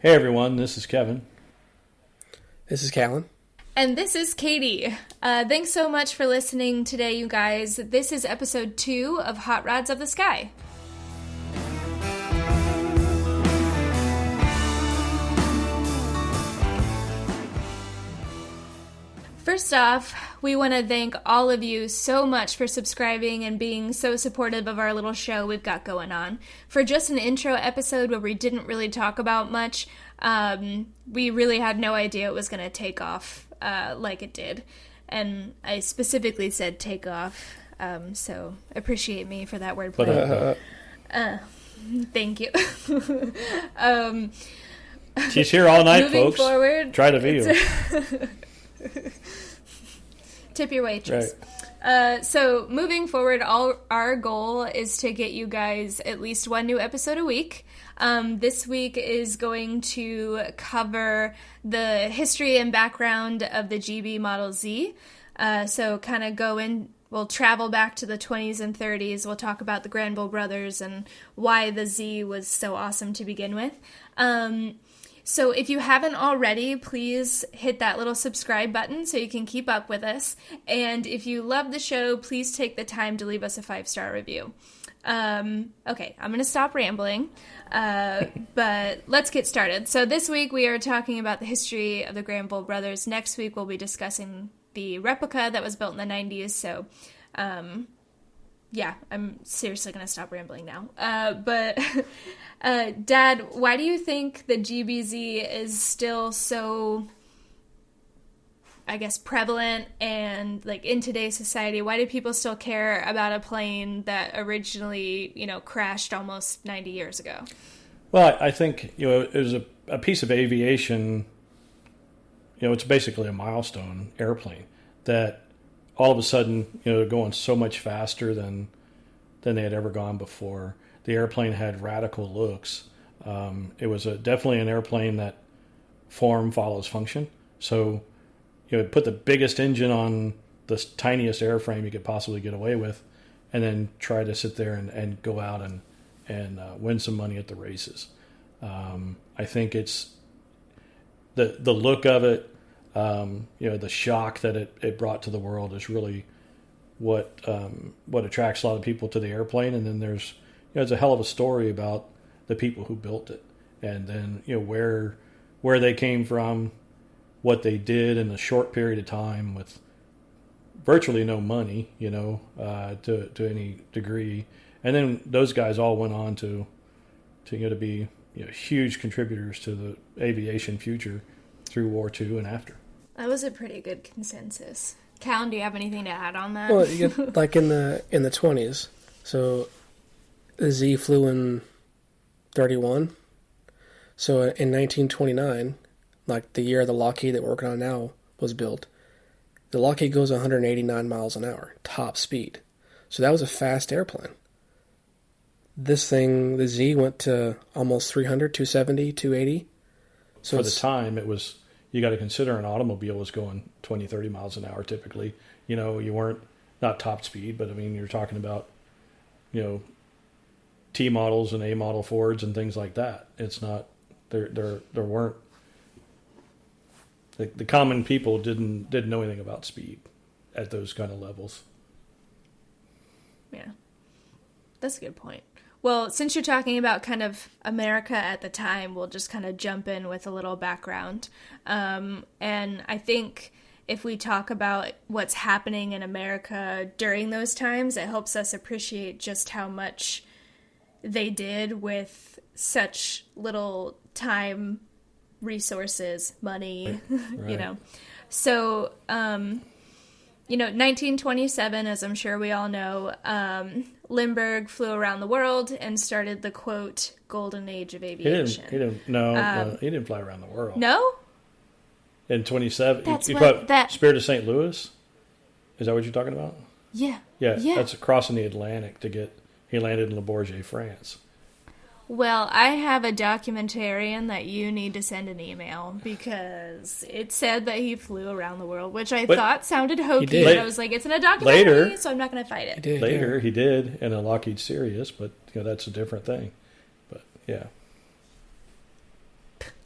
Hey everyone, this is Kevin. This is Callan. And this is Katie. Thanks so much for listening today, you guys. This is episode 2 of Hot Rods of the Sky. First off, we want to thank all of you so much for subscribing and being so supportive of our little show we've got going on. For just an intro episode where we didn't really talk about much, we really had no idea it was going to take off like it did. And I specifically said take off, so appreciate me for that wordplay. Thank you. She's here all night, moving folks. Forward, try the video. Tip your waitress. Right. So moving forward, our goal is to get you guys at least one new episode a week. This week is going to cover the history and background of the GB Model Z. So kind of we'll travel back to the 20s and 30s. We'll talk about the Granville Brothers and why the Z was so awesome to begin with. So if you haven't already, please hit that little subscribe button so you can keep up with us. And if you love the show, please take the time to leave us a 5-star review. Okay, I'm going to stop rambling, but let's get started. So this week we are talking about the history of the Granville Brothers. Next week we'll be discussing the replica that was built in the 90s. So, yeah, I'm seriously going to stop rambling now. But Dad, why do you think the GBZ is still so, I guess, prevalent and like in today's society? Why do people still care about a plane that originally, crashed almost 90 years ago? Well, I think, it was a piece of aviation, it's basically a milestone airplane that all of a sudden, going so much faster than they had ever gone before. The airplane had radical looks. It was definitely an airplane that form follows function. So, it put the biggest engine on the tiniest airframe you could possibly get away with, and then try to sit there and go out and win some money at the races. I think it's the look of it. The shock that it brought to the world is really what attracts a lot of people to the airplane. And then there's a hell of a story about the people who built it, and then where they came from, what they did in a short period of time with virtually no money, to any degree. And then those guys all went on to be huge contributors to the aviation future through War II and after. That was a pretty good consensus. Callan, do you have anything to add on that? Well, you get, like in the 20s, so the Z flew in 31. So in 1929, like the year the Lockheed that we're working on now was built, the Lockheed goes 189 miles an hour, top speed. So that was a fast airplane. This thing, the Z, went to almost 300, 270, 280. So for the time, it was, you got to consider an automobile was going 20, 30 miles an hour typically. You weren't, not top speed, but I mean, you're talking about, T models and A model Fords and things like that. It's not, there weren't, the common people didn't know anything about speed at those kind of levels. Yeah, that's a good point. Well, since you're talking about kind of America at the time, we'll just kind of jump in with a little background. And I think if we talk about what's happening in America during those times, it helps us appreciate just how much they did with such little time, resources, money, Right. So, 1927, as I'm sure we all know, Lindbergh flew around the world and started the, quote, golden age of aviation. He didn't fly around the world. No? In 27, That's you what thought Spirit of St. Louis? Is that what you're talking about? Yeah. Yeah, that's crossing the Atlantic he landed in Le Bourget, France. Well, I have a documentarian that you need to send an email because it said that he flew around the world, which I thought sounded hokey. But I was like, it's in a documentary, so I'm not going to fight it. He did in a Lockheed Sirius, but that's a different thing. But yeah.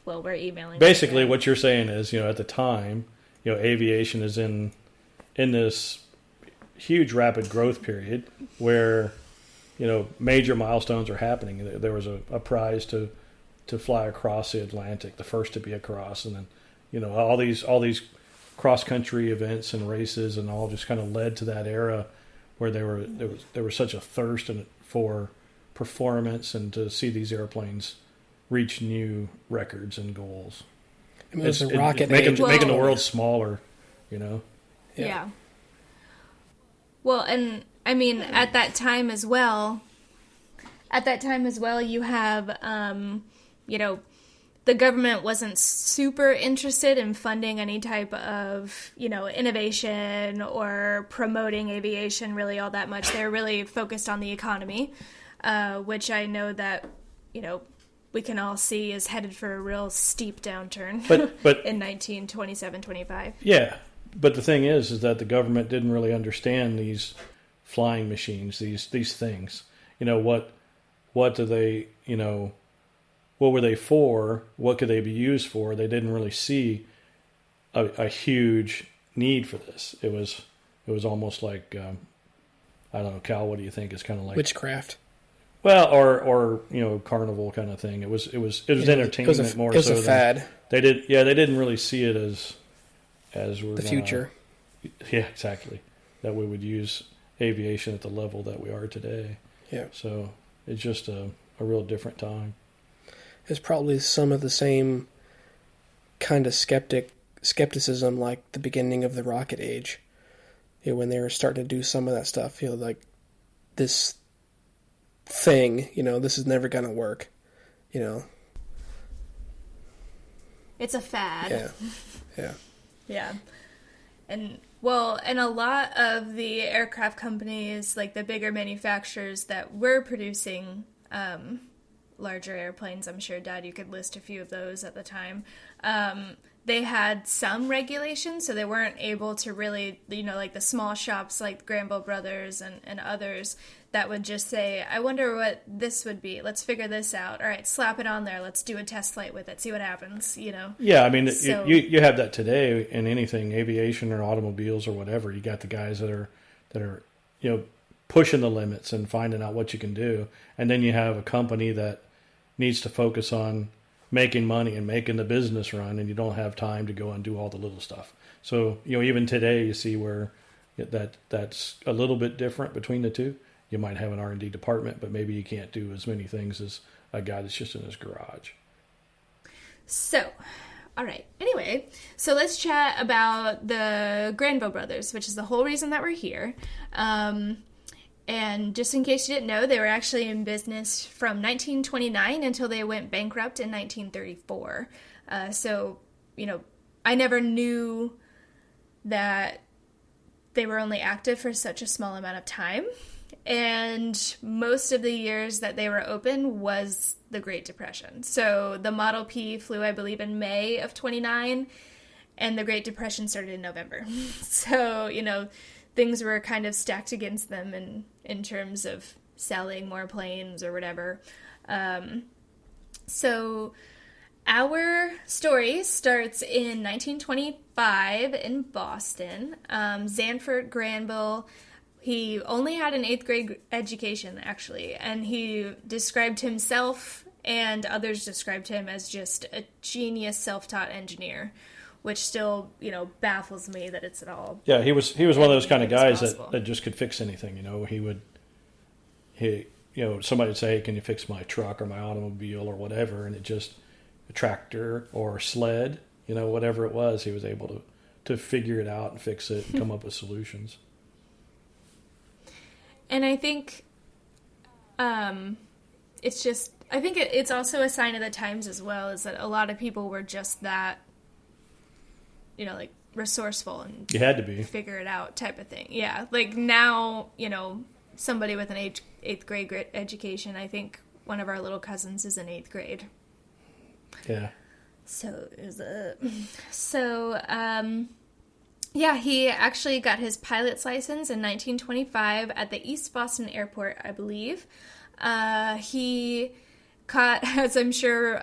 Well, we're emailing. Basically, what you're saying is, at the time, aviation is in this huge rapid growth period where, major milestones are happening. There was a prize to fly across the Atlantic, the first to be across, and then, all these cross country events and races and all just kind of led to that era where there was such a thirst for performance and to see these airplanes reach new records and goals. I mean, it was a rocket making the world smaller, Yeah. Well, and I mean, at that time as well, you have, the government wasn't super interested in funding any type of, innovation or promoting aviation really all that much. They're really focused on the economy, which I know that, we can all see is headed for a real steep downturn but in 1927-25. Yeah, but the thing is that the government didn't really understand these flying machines, these things. What do they, what were they for? What could they be used for? They didn't really see a huge need for this. It was almost like I don't know, Cal. What do you think? It's kind of like witchcraft. Well, or carnival kind of thing. It was entertainment more. It was a fad. They didn't really see it as we're the future. Yeah, exactly. That we would use aviation at the level that we are today. Yeah. So it's just a real different time. It's probably some of the same kind of skepticism like the beginning of the rocket age. When they were starting to do some of that stuff, like this thing, this is never going to work, It's a fad. Yeah. Yeah. And a lot of the aircraft companies, like the bigger manufacturers that were producing larger airplanes, I'm sure, Dad, you could list a few of those at the time, they had some regulations, so they weren't able to really, like the small shops like Granville Brothers and others that would just say, I wonder what this would be. Let's figure this out. All right, slap it on there. Let's do a test flight with it. See what happens, Yeah, I mean, so, you have that today in anything, aviation or automobiles or whatever. You got the guys that are pushing the limits and finding out what you can do. And then you have a company that needs to focus on making money and making the business run, and you don't have time to go and do all the little stuff. So, even today you see where that's a little bit different between the two. You might have an R&D department, but maybe you can't do as many things as a guy that's just in his garage. So, all right. Anyway, so let's chat about the Granville Brothers, which is the whole reason that we're here. And just in case you didn't know, they were actually in business from 1929 until they went bankrupt in 1934. So, I never knew that they were only active for such a small amount of time. And most of the years that they were open was the Great Depression. So the Model P flew, I believe, in May of 29, and the Great Depression started in November. So, things were kind of stacked against them in terms of selling more planes or whatever. So our story starts in 1925 in Boston. Zanford Granville, he only had an 8th grade education, actually, and he described himself and others described him as just a genius self-taught engineer, which still, baffles me that it's at all. Yeah, he was one of those kind of guys that just could fix anything. Somebody would say, "Can you fix my truck or my automobile or whatever?" And it just a tractor or sled, whatever it was, he was able to figure it out and fix it and come up with solutions. And I think, it's also a sign of the times as well, is that a lot of people were just that, like resourceful and you had to be figure it out type of thing. Yeah. Like now, somebody with an 8th grade education, I think one of our little cousins is in 8th grade. Yeah. He actually got his pilot's license in 1925 at the East Boston Airport, I believe. He caught, as I'm sure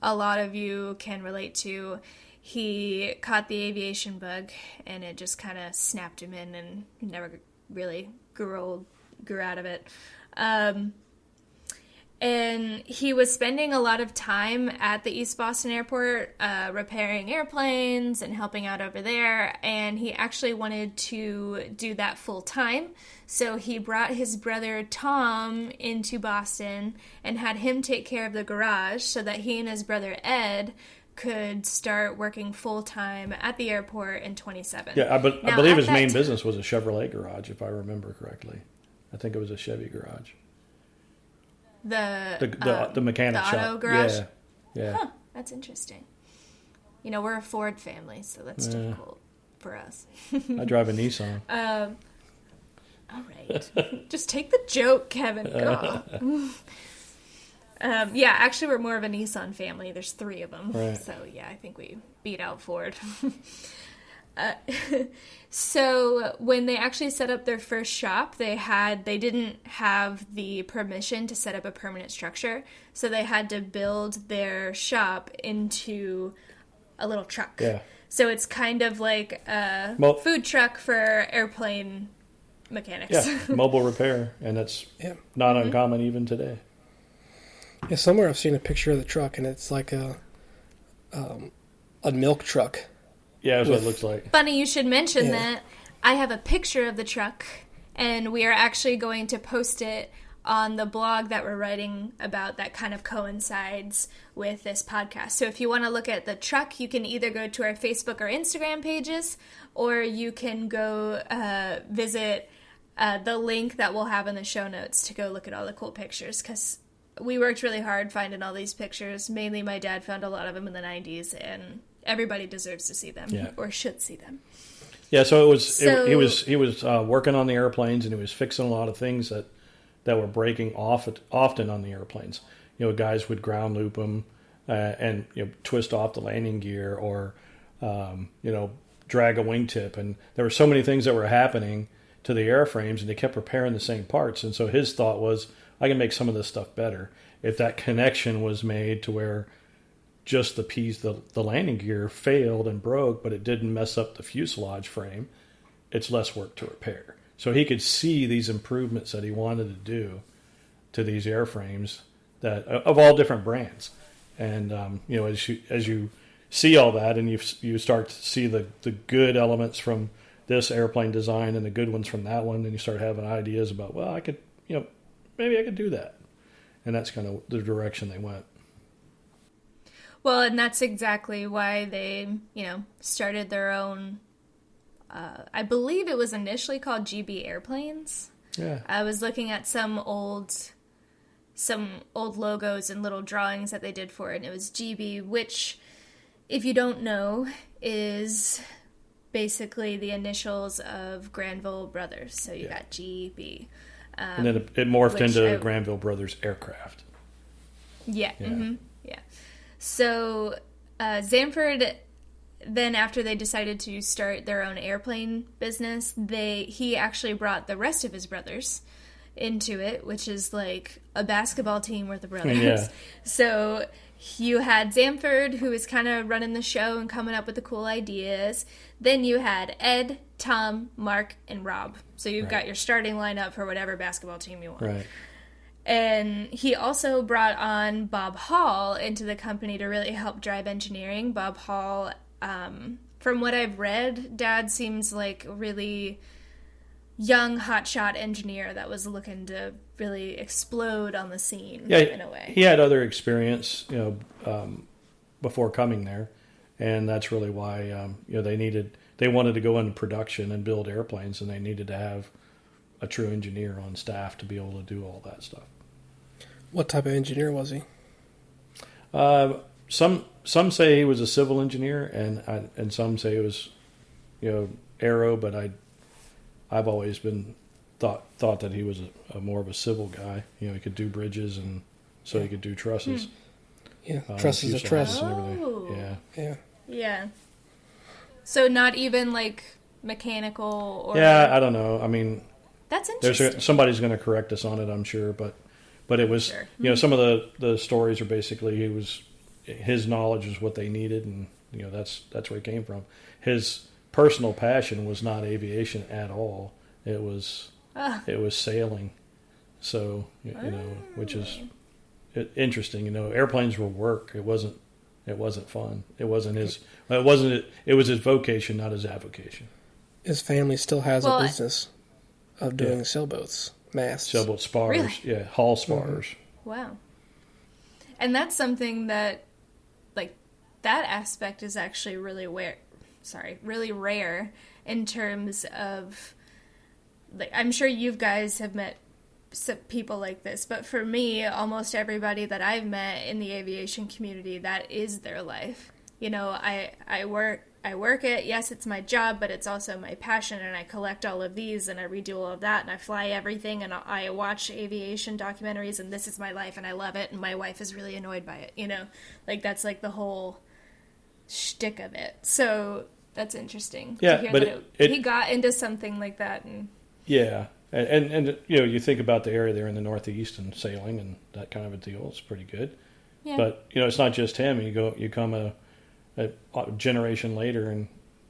a lot of you can relate to. He caught the aviation bug, and it just kind of snapped him in, and never really grew out of it. And he was spending a lot of time at the East Boston Airport repairing airplanes and helping out over there, and he actually wanted to do that full time. So he brought his brother Tom into Boston and had him take care of the garage so that he and his brother Ed could start working full time at the airport in 27. Yeah, I believe his main business was a Chevrolet garage, if I remember correctly. I think it was a Chevy garage. The mechanic the shop. auto garage? Yeah. Huh, that's interesting. You know, we're a Ford family, so that's difficult for us. I drive a Nissan. All right. Just take the joke, Kevin. Go. Yeah, actually, we're more of a Nissan family. There's 3 of them. Right. So, yeah, I think we beat out Ford. So when they actually set up their first shop, they didn't have the permission to set up a permanent structure. So they had to build their shop into a little truck. Yeah. So it's kind of like a food truck for airplane mechanics. Yeah, mobile repair. And that's not uncommon even today. Yeah, somewhere I've seen a picture of the truck, and it's like a milk truck. Yeah, that's what it looks like. Funny you should mention that. I have a picture of the truck, and we are actually going to post it on the blog that we're writing about that kind of coincides with this podcast. So if you want to look at the truck, you can either go to our Facebook or Instagram pages, or you can go visit the link that we'll have in the show notes to go look at all the cool pictures, because we worked really hard finding all these pictures. Mainly my dad found a lot of them in the 90s, and everybody deserves to see them, or should see them. Yeah, so he was working on the airplanes, and he was fixing a lot of things that were breaking often on the airplanes. You know, guys would ground loop them and twist off the landing gear, or drag a wingtip, and there were so many things that were happening to the airframes, and they kept repairing the same parts. And so his thought was, I can make some of this stuff better if that connection was made to where just the piece, the landing gear failed and broke, but it didn't mess up the fuselage frame. It's less work to repair. So he could see these improvements that he wanted to do to these airframes that of all different brands. And as you see all that, and you start to see the good elements from this airplane design and the good ones from that one, and you start having ideas about, well, I could, maybe I could do that. And that's kind of the direction they went. Well, and that's exactly why they, started their own, I believe it was initially called GB Airplanes. Yeah. I was looking at some old logos and little drawings that they did for it, and it was GB, which, if you don't know, is basically the initials of Granville Brothers. So you got GB. And then it morphed into Granville Brothers Aircraft. Yeah. Yeah. Mm-hmm, yeah. So Zamford, then after they decided to start their own airplane business, he actually brought the rest of his brothers into it, which is like a basketball team worth of brothers. Yeah. So you had Zamford, who was kind of running the show and coming up with the cool ideas. Then you had Ed, Tom, Mark, and Rob. So you've got your starting lineup for whatever basketball team you want. Right. And he also brought on Bob Hall into the company to really help drive engineering. Bob Hall, from what I've read, Dad seems like a really young, hotshot engineer that was looking to really explode on the scene in a way. He had other experience, before coming there, and that's really why they wanted to go into production and build airplanes, and they needed to have a true engineer on staff to be able to do all that stuff. What type of engineer was he? Some say he was a civil engineer, and some say it was, aero. But I've always been thought that he was a more of a civil guy. He could do bridges, and so he could do trusses. Yeah, trusses are truss. Oh. Yeah. Yeah. So not even like mechanical or... Yeah, I don't know. I mean... That's interesting. Somebody's going to correct us on it, I'm sure, but it was, some of the stories are basically he his knowledge was what they needed, and that's where he came from. His personal passion was not aviation at all. It was sailing. So which is interesting. Airplanes were work. It wasn't fun. It wasn't his. It wasn't. It was his vocation, not his avocation. His family still has a business of doing sailboats, masts, sailboat spars. Really? Yeah, hull spars. Wow. And that's something that, that aspect is actually really really rare in terms of, I'm sure you guys have met some people like this, but for me, almost everybody that I've met in the aviation community, that is their life. I work it. Yes, it's my job, but it's also my passion, and I collect all of these, and I redo all of that, and I fly everything, and I watch aviation documentaries, and this is my life, and I love it, and my wife is really annoyed by it, that's the whole shtick of it. So that's interesting to hear that he got into something like that. And yeah, and you think about the area there in the Northeast and sailing and that kind of a deal. It's pretty good. Yeah. But it's not just him. You come a generation later, and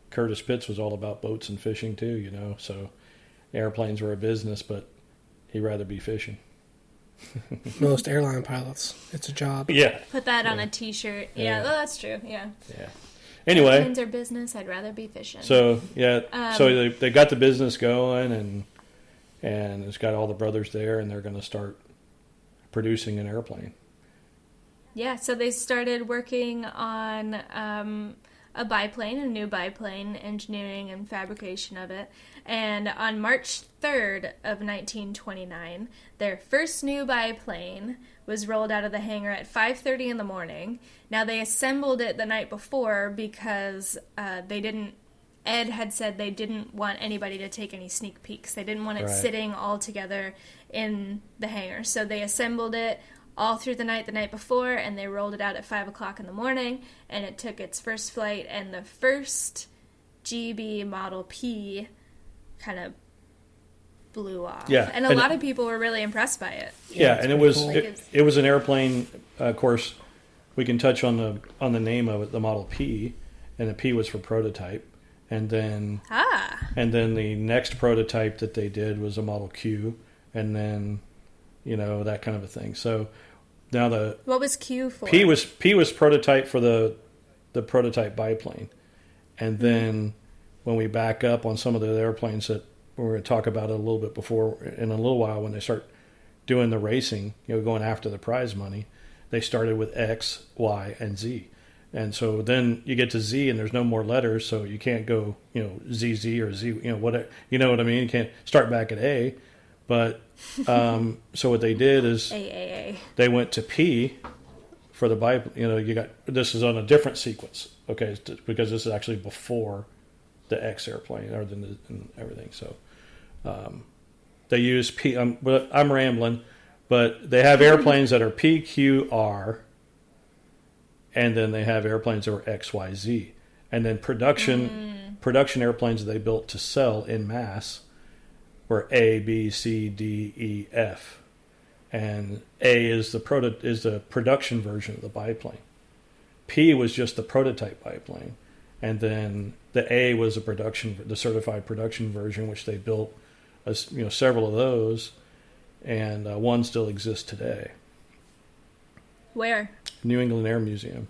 Curtis Pitts was all about boats and fishing too. So airplanes were a business, but he'd rather be fishing. Most airline pilots, it's a job. Yeah. Put that on a T-shirt. Yeah, well, that's true. Yeah. Yeah. Anyway, airplanes are business. I'd rather be fishing. So so they got the business going, and it's got all the brothers there, and they're going to start producing an airplane. Yeah. So they started working on a new biplane, engineering and fabrication of it. And on March 3rd of 1929, their first new biplane was rolled out of the hangar at 5:30 in the morning. Now, they assembled it the night before because Ed had said they didn't want anybody to take any sneak peeks. They didn't want it sitting all together in the hangar. So they assembled it all through the night before, and they rolled it out at 5 o'clock in the morning, and it took its first flight, and the first GB Model P kind of blew off. Yeah. And a lot of people were really impressed by it. Yeah, and it was cool. It was an airplane. Of course, we can touch on the name of it, the Model P, and the P was for prototype. And then the next prototype that they did was a Model Q, and then that kind of a thing. So now what was Q for? P was prototype for the prototype biplane, and then when we back up on some of the airplanes that we're going to talk about it a little bit before in a little while, when they start doing the racing, going after the prize money, they started with X, Y, and Z. And so then you get to Z, and there's no more letters, so you can't go, ZZ or Z, whatever, you know what I mean? You can't start back at A. But so what they did is they went to P for the biplane. This is on a different sequence, okay? Because this is actually before the X airplane and everything. So they use P. I'm rambling, but they have airplanes that are PQR. And then they have airplanes that were XYZ. And then production airplanes that they built to sell in mass were A, B, C, D, E, F. And A is the production version of the biplane. P was just the prototype biplane. And then the A was the certified production version, which they built several of those. And one still exists today. Where? New England Air Museum.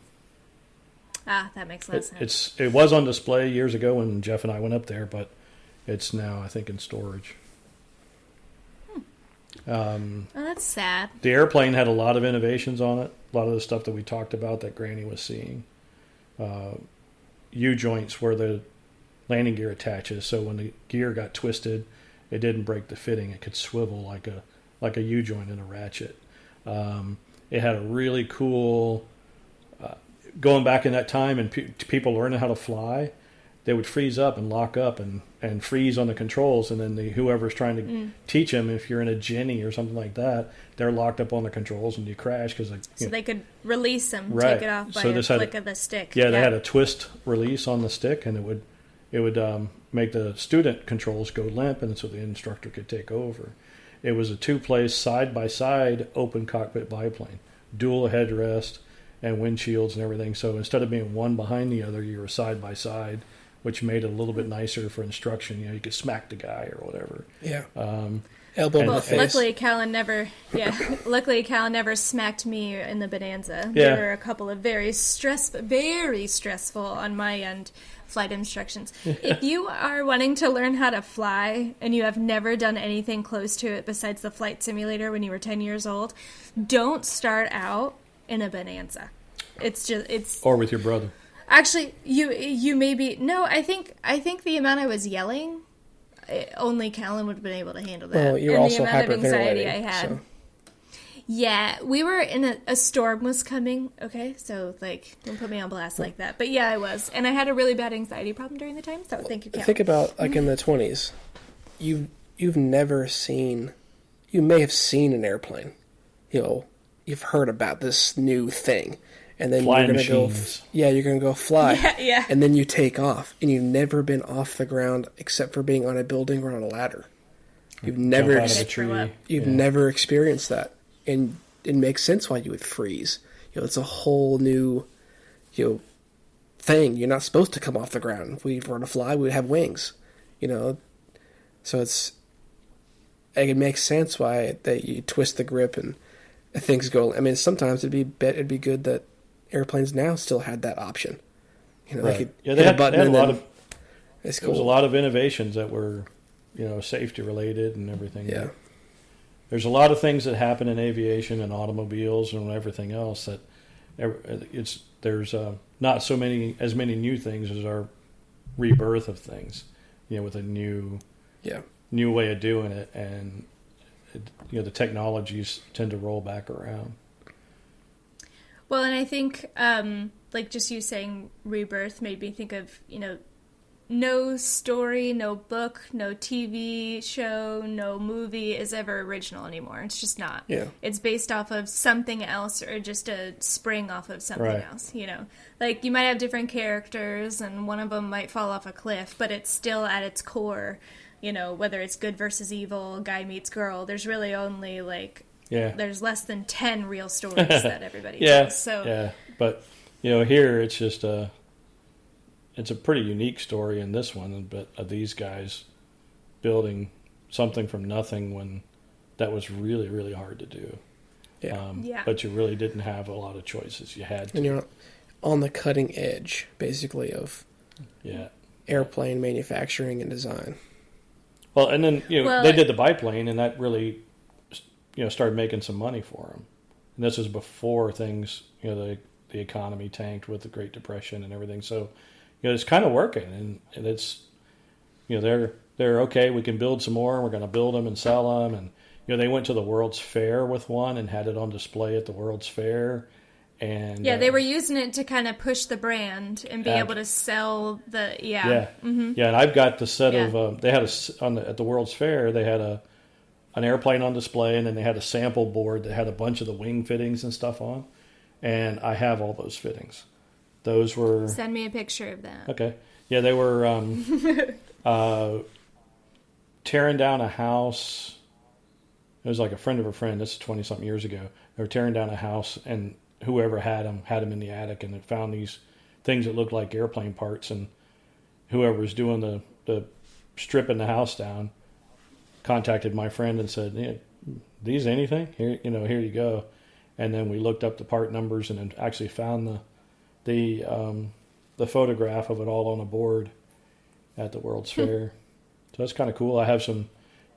Ah, that makes less sense. It was on display years ago when Jeff and I went up there, but it's now, I think, in storage. That's sad. The airplane had a lot of innovations on it. A lot of the stuff that we talked about that Granny was seeing. U-joints where the landing gear attaches, so when the gear got twisted, it didn't break the fitting. It could swivel like a U-joint in a ratchet. It had a really cool, going back in that time and people learning how to fly, they would freeze up and lock up and freeze on the controls, and then whoever's trying to teach them, if you're in a Jenny or something like that, they're locked up on the controls and you crash. They could release them, take it off by a flick of the stick. Yeah, they had a twist release on the stick, and it would make the student controls go limp, and so the instructor could take over. It was a two-place, side-by-side, open cockpit biplane, dual headrest, and windshields and everything. So instead of being one behind the other, you were side by side, which made it a little bit nicer for instruction. You could smack the guy or whatever. Yeah. Elbow in the face. Luckily, Callan never smacked me in the Bonanza. Yeah. There were a couple of very stressful on my end flight instructions. If you are wanting to learn how to fly and you have never done anything close to it besides the flight simulator when you were 10 years old, don't start out in a Bonanza. Or with your brother. Actually, you maybe no. I think the amount I was yelling, only Callan would have been able to handle that. Well, you're and also the amount of anxiety hyperventilating, I had. so. Yeah, we were in a storm was coming. Okay, so don't put me on blast like that. But yeah, I was, and I had a really bad anxiety problem during the time. So thank you, Callan. Think about in the 20s, you've never seen. You may have seen an airplane. You've heard about this new thing. And then Flying you're gonna machines. you're gonna go fly. Yeah. And then you take off, and you've never been off the ground except for being on a building or on a ladder. You've never Jump out of a tree. you've never experienced that, and it makes sense why you would freeze. It's a whole new, thing. You're not supposed to come off the ground. If we were to fly, we would have wings. So it makes sense why that you twist the grip and things go. I mean, sometimes it'd be good that airplanes now still had that option. Right. They They hit had a button a and lot then of. it's There was a cool. lot of innovations that were, safety related and everything. Yeah. There's a lot of things that happen in aviation and automobiles and everything else that there's not as many new things as our rebirth of things, with a new way of doing it, and the technologies tend to roll back around. Well, and I think, just you saying rebirth made me think of, no story, no book, no TV show, no movie is ever original anymore. It's just not. Yeah. It's based off of something else or just a spring off of something Right. else, Like, you might have different characters and one of them might fall off a cliff, but it's still at its core, whether it's good versus evil, guy meets girl, there's really only, there's less than 10 real stories that everybody tells. So. Yeah, but, here it's just it's a pretty unique story in this one, but of these guys building something from nothing when that was really, really hard to do. Yeah. But you really didn't have a lot of choices. You had to. And you're on the cutting edge, basically, of airplane manufacturing and design. Well, and then they did the biplane, and that really started making some money for them. And this was before things, the economy tanked with the Great Depression and everything. So, it's kind of working, and it's they're okay. We can build some more. And we're going to build them and sell them, and they went to the World's Fair with one and had it on display at the World's Fair. And they were using it to kind of push the brand and be able to sell the and I've got the set of they had at the World's Fair they had an airplane on display, and then they had a sample board that had a bunch of the wing fittings and stuff on, and I have all those fittings. Those were send me a picture of that. Okay, they were tearing down a house. It was like a friend of a friend. This is 20-something years ago. They were tearing down a house, and whoever had them in the attic, and they found these things that looked like airplane parts, and whoever was doing the stripping the house down contacted my friend and said, these anything? Here you go. And then we looked up the part numbers and then actually found the photograph of it all on a board at the World's Fair. So that's kind of cool. I have some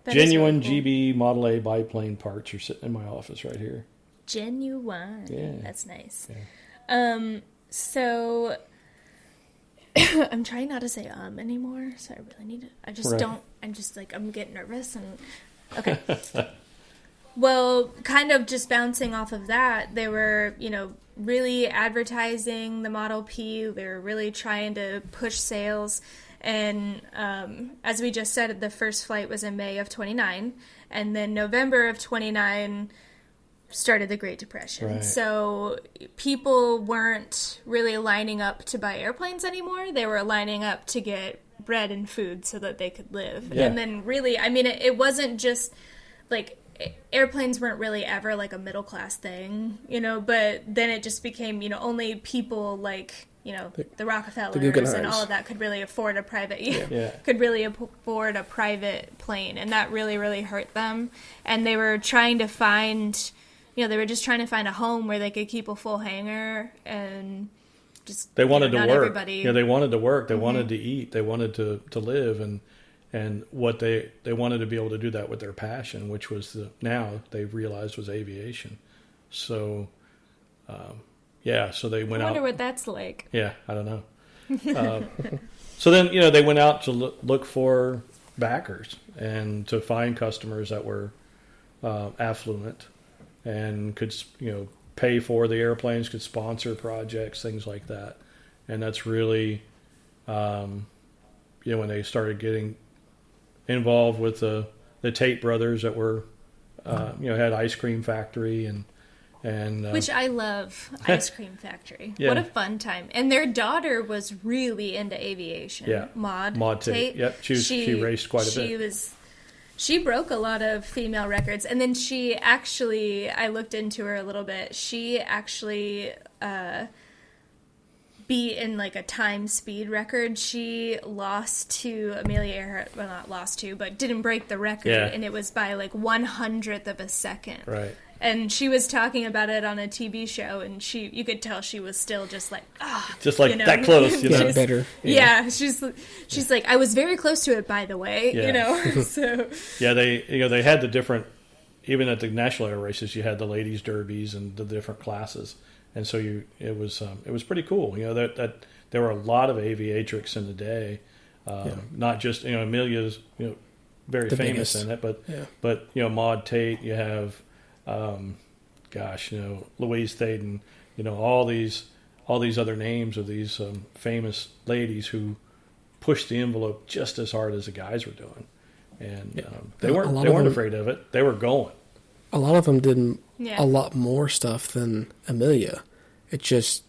genuine really cool. GB Model A biplane parts are sitting in my office right here. Genuine. Yeah. That's nice. Yeah. So I'm trying not to say anymore, so I really need to. I just don't. I'm just I'm getting nervous and okay. Well, kind of just bouncing off of that, they were, really advertising the Model P. They were really trying to push sales. And as we just said, the first flight was in May of 29. And then November of 29 started the Great Depression. Right. So people weren't really lining up to buy airplanes anymore. They were lining up to get bread and food so that they could live. Yeah. And then really, it wasn't just airplanes weren't really ever like a middle class thing, but then it just became, only people like, the Rockefellers and all of that could really afford a private, could really afford a private plane. And that really, really hurt them. And they were trying to find, they were just trying to find a home where they could keep a full hangar and just, they wanted to work. Everybody... they wanted to work. They wanted to eat. They wanted to live. And what they wanted to be able to do that with their passion, which was now they've realized was aviation. So, so they went out. I wonder what that's like. Yeah, I don't know. So then, they went out to look for backers and to find customers that were affluent and could, pay for the airplanes, could sponsor projects, things like that. And that's really, when they started getting involved with the Tate brothers that were, had ice cream factory and which I love, ice cream factory. Yeah. What a fun time! And their daughter was really into aviation. Yeah, Maud Tate. Yep, she raced quite a bit. She broke a lot of female records, and then she actually, I looked into her a little bit. She actually beat in like a time speed record. She lost to Amelia Earhart. Well, not lost to, but didn't break the record, and it was by like 1/100th of a second. Right. And she was talking about it on a TV show, and you could tell she was still just like, just like that close, better. Yeah, she's like, I was very close to it, by the way, So they had the different, even at the national air races, you had the ladies derbies and the different classes, and so it was pretty cool. That there were a lot of aviatrix in the day, not just Amelia's very famous in it, but Maud Tate, you have. Louise Thaden, all these other names of these famous ladies who pushed the envelope just as hard as the guys were doing, and they weren't afraid of it. They were going. A lot of them did a lot more stuff than Amelia. It just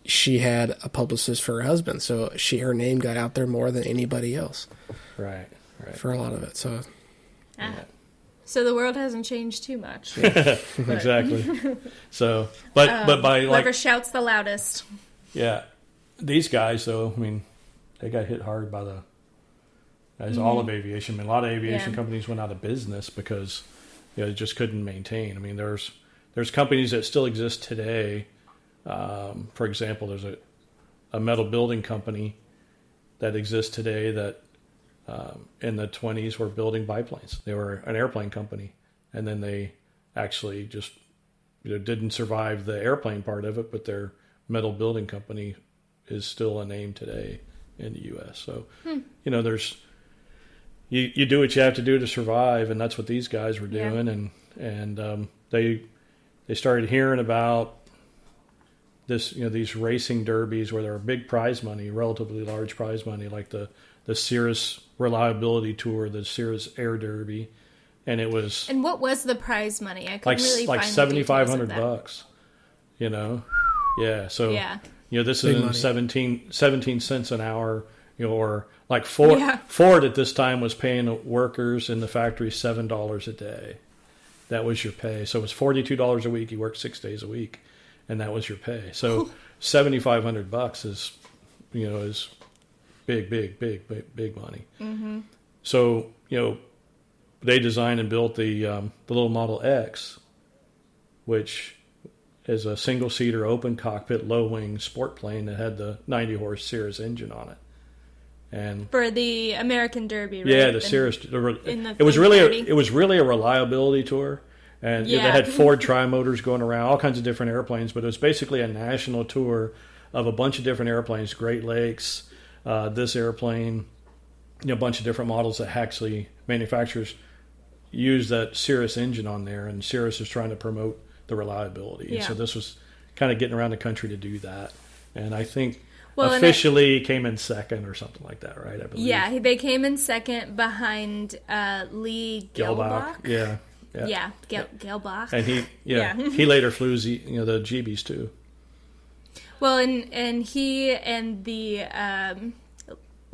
she had a publicist for her husband, so her name got out there more than anybody else. Right. For a lot of it, so. So the world hasn't changed too much. Exactly. So, but by whoever shouts the loudest. Yeah, these guys though, they got hit hard by all of aviation. A lot of aviation companies went out of business because they just couldn't maintain. There's companies that still exist today. For example, there's a metal building company that exists today that. In the 1920s were building biplanes. They were an airplane company, and then they actually just didn't survive the airplane part of it, but their metal building company is still a name today in the U.S. So there's you do what you have to do to survive, and that's what these guys were doing. And they started hearing about this these racing derbies where there are big prize money, relatively large prize money, like the Cirrus Reliability Tour, the Cirrus Air Derby, and it was. And what was the prize money? I couldn't really find $7,500. Yeah. So this is in 17 cents an hour. Or like Ford at this time was paying workers in the factory $7 a day. That was your pay. So it was $42 a week. You worked 6 days a week, and that was your pay. So $7,500 is big money. Mm-hmm. So they designed and built the little Model X, which is a single-seater, open cockpit, low-wing sport plane that had the 90-horse Cirrus engine on it. And for the American Derby, right? Yeah, the Cirrus. It was really a reliability tour, and they had Ford tri-motors going around, all kinds of different airplanes. But it was basically a national tour of a bunch of different airplanes, Great Lakes. This airplane, a bunch of different models that actually manufacturers use that Cirrus engine on there, and Cirrus is trying to promote the reliability. Yeah. And so this was kind of getting around the country to do that. And I think officially came in second or something like that, right? I believe. Yeah, they came in second behind Lee Gelbach. Gelbach. And he later flew the GBs too. Well, and he and the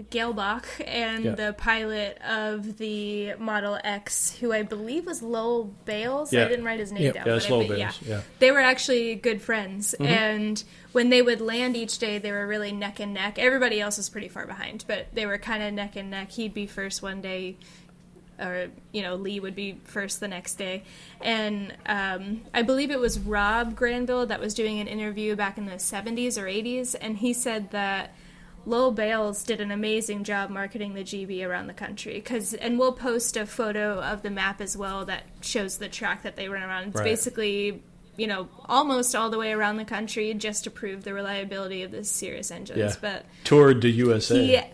Gelbach and the pilot of the Model X, who I believe was Lowell Bales. I didn't write his name down. Yeah, it's Lowell Bales. Yeah. They were actually good friends. And when they would land each day, they were really neck and neck. Everybody else was pretty far behind, but they were kind of neck and neck. He'd be first one day, or, Lee would be first the next day. And I believe it was Rob Granville that was doing an interview back in the 70s or 80s, and he said that Lowell Bales did an amazing job marketing the GB around the country. And we'll post a photo of the map as well that shows the track that they run around. It's basically, almost all the way around the country just to prove the reliability of the Cirrus engines. Yeah. But toured the USA.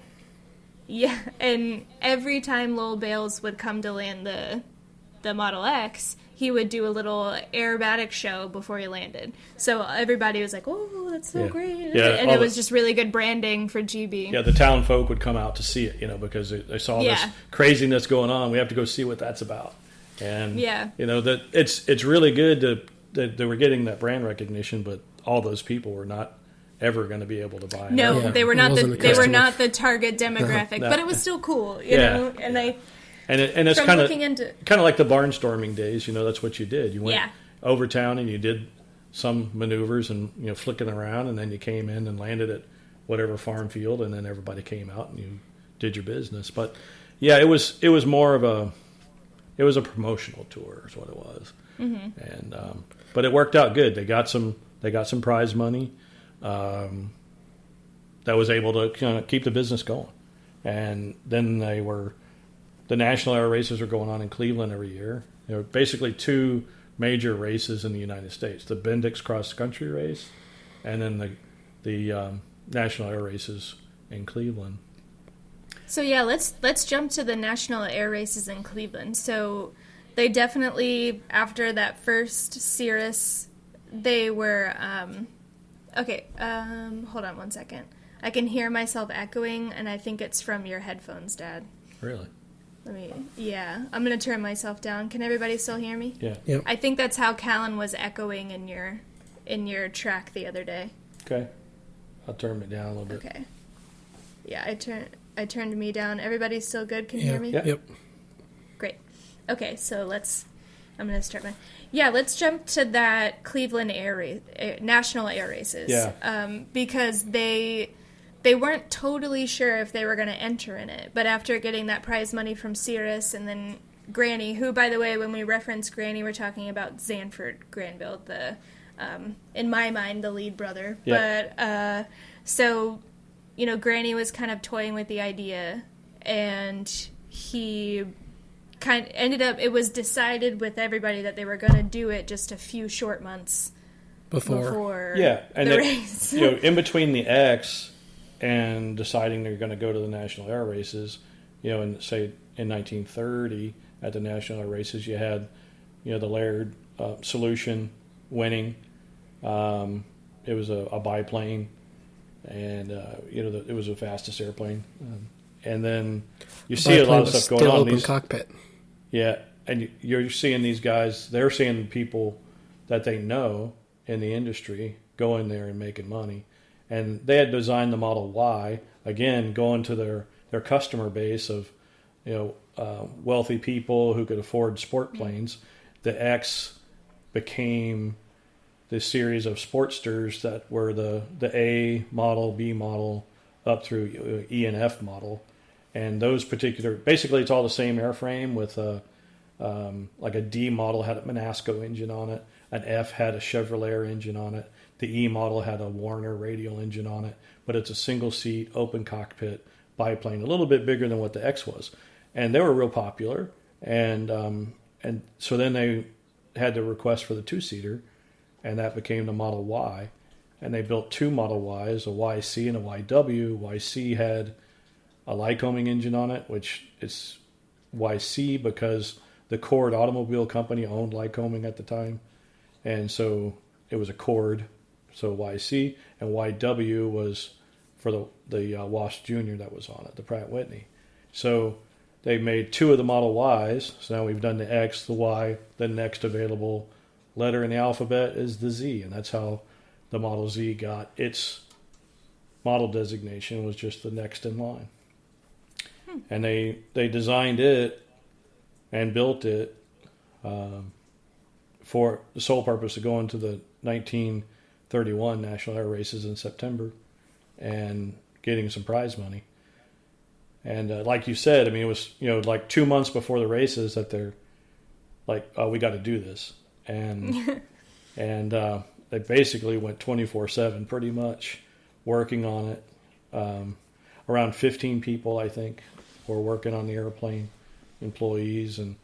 Yeah, and every time Lowell Bales would come to land the Model X, he would do a little aerobatic show before he landed. So everybody was like, oh, that's so great. Yeah, and it was just really good branding for GB. Yeah, the town folk would come out to see it, because they saw this craziness going on. We have to go see what that's about. And, that it's really good that they were getting that brand recognition, but all those people were not ever going to be able to buy it. No, they were not the target demographic, No. but it was still cool, know. And it's kind of like the barnstorming days. That's what you did. You went over town and you did some maneuvers and flicking around, and then you came in and landed at whatever farm field, and then everybody came out and you did your business. But it was more of a promotional tour is what it was. And but it worked out good. They got some prize money. That was able to kind of keep the business going. And then the national air races were going on in Cleveland every year. There were basically two major races in the United States: the Bendix cross country race, and then the national air races in Cleveland. So let's jump to the national air races in Cleveland. So they definitely, after that first Cirrus, they were hold on one second. I can hear myself echoing, and I think it's from your headphones, Dad. Really? I'm going to turn myself down. Can everybody still hear me? Yeah. Yep. I think that's how Callan was echoing in your track the other day. Okay. I'll turn it down a little bit. Okay. Yeah, I turned me down. Everybody's still good? Can you hear me? Yeah. Yep. Great. Okay, so I'm going to start let's jump to that Cleveland national air races. Yeah. Because they weren't totally sure if they were going to enter in it. But after getting that prize money from Cirrus and then Granny, who, by the way, when we reference Granny, we're talking about Zanford Granville, in my mind, the lead brother. Yeah. But, Granny was kind of toying with the idea, and he kind of ended up, it was decided with everybody that they were going to do it just a few short months before and the race. In between the X and deciding they're going to go to the national air races, in 1930 at the national air races, you had, the Laird solution winning. It was a biplane, and it was the fastest airplane. And then you see a lot of stuff going on. Open cockpit. Yeah, and you're seeing these guys. They're seeing people that they know in the industry going there and making money. And they had designed the Model Y, again, going to their customer base of, wealthy people who could afford sport planes. The X became this series of Sportsters that were the A model, B model, up through E and F model. And those basically it's all the same airframe with like a D model had a Manasco engine on it. An F had a Chevrolet engine on it. The E model had a Warner radial engine on it, but it's a single seat, open cockpit biplane, a little bit bigger than what the X was. And they were real popular. And so then they had the request for the two-seater, and that became the Model Y. And they built two Model Ys, a YC and a YW. YC had a Lycoming engine on it, which is YC because the Cord Automobile Company owned Lycoming at the time. And so it was a Cord, so YC, and YW was for the Wasp Jr. that was on it, the Pratt Whitney. So they made two of the Model Ys. So now we've done the X, the Y. The next available letter in the alphabet is the Z, and that's how the Model Z got its model designation, was just the next in line. And they designed it and built it for the sole purpose of going to the 1931 National Air Races in September and getting some prize money. And like you said, I mean, it was, like 2 months before the races that they're like, oh, we got to do this. And they basically went 24/7 pretty much working on it. Around 15 people, I think, were working on the airplane, employees. And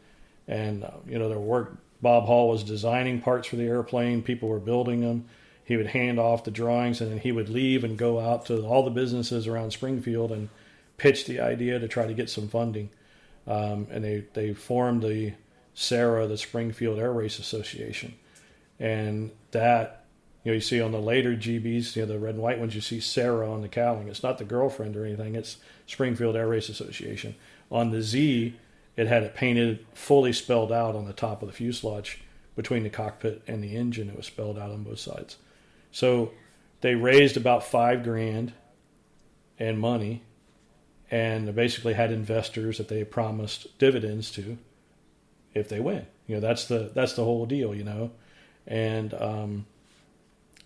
their work, Bob Hall was designing parts for the airplane. People were building them. He would hand off the drawings, and then he would leave and go out to all the businesses around Springfield and pitch the idea to try to get some funding. And they formed the SARA, the Springfield Air Race Association. And that, you see on the later GBs, the red and white ones, you see SARA on the cowling. It's not the girlfriend or anything. It's Springfield Air Race Association. On the Z, it had it painted, fully spelled out on the top of the fuselage between the cockpit and the engine. It was spelled out on both sides. So they raised about $5,000 in money, and they basically had investors that they promised dividends to if they win. That's the whole deal, And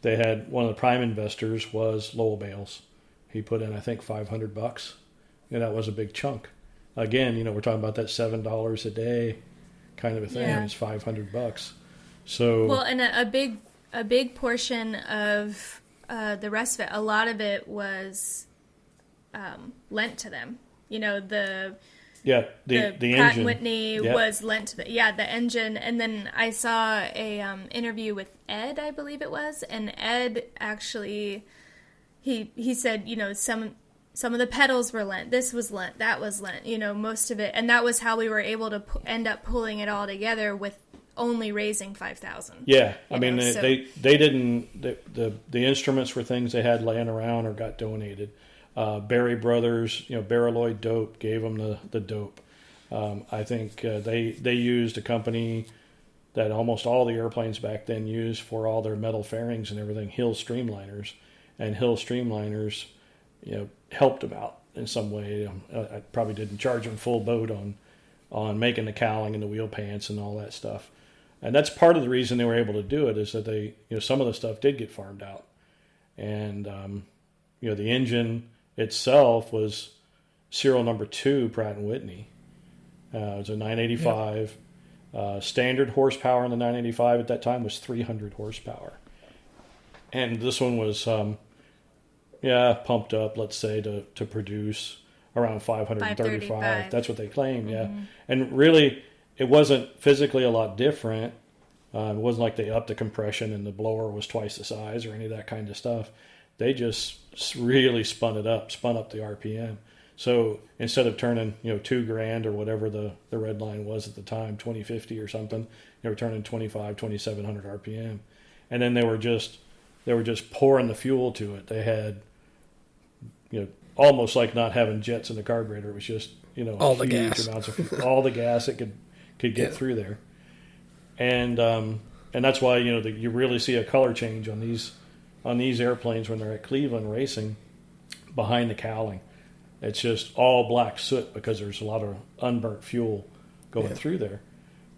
they had, one of the prime investors was Lowell Bales. He put in, I think, $500. That was a big chunk. Again, we're talking about that $7 a day kind of a thing. Yeah. It's $500. So well, and a big portion of the rest of it, a lot of it was lent to them. The Pratt engine. and Whitney was lent to the engine. And then I saw a interview with Ed, I believe it was, and Ed actually he said some of the pedals were lent, this was lent, that was lent, most of it, and that was how we were able to end up pulling it all together with only raising $5,000. Yeah, I mean they didn't the instruments were things they had laying around or got donated. Barry Brothers, Barrelloid Dope gave them the dope. I think they used a company that almost all the airplanes back then used for all their metal fairings and everything, Hill Streamliners. And Hill Streamliners, helped them out in some way. I probably didn't charge them full boat on making the cowling and the wheel pants and all that stuff. And that's part of the reason they were able to do it, is that they, some of the stuff did get farmed out. And, the engine itself was serial number 2 Pratt and Whitney. It was a 985. Standard horsepower in the 985 at that time was 300 horsepower. And this one was, pumped up, let's say, to produce around 535. That's what they claim, yeah. Mm-hmm. And really, it wasn't physically a lot different. It wasn't like they upped the compression and the blower was twice the size or any of that kind of stuff. They just really spun up the RPM. So instead of turning, $2,000 or whatever the red line was at the time, 2050 or something, they were turning 2,700 RPM. And then they were just pouring the fuel to it. They had, almost like not having jets in the carburetor. It was just, all huge the gas. amounts of all the gas that could get through there. And that's why, you really see a color change on these airplanes when they're at Cleveland racing behind the cowling. It's just all black soot because there's a lot of unburnt fuel going through there.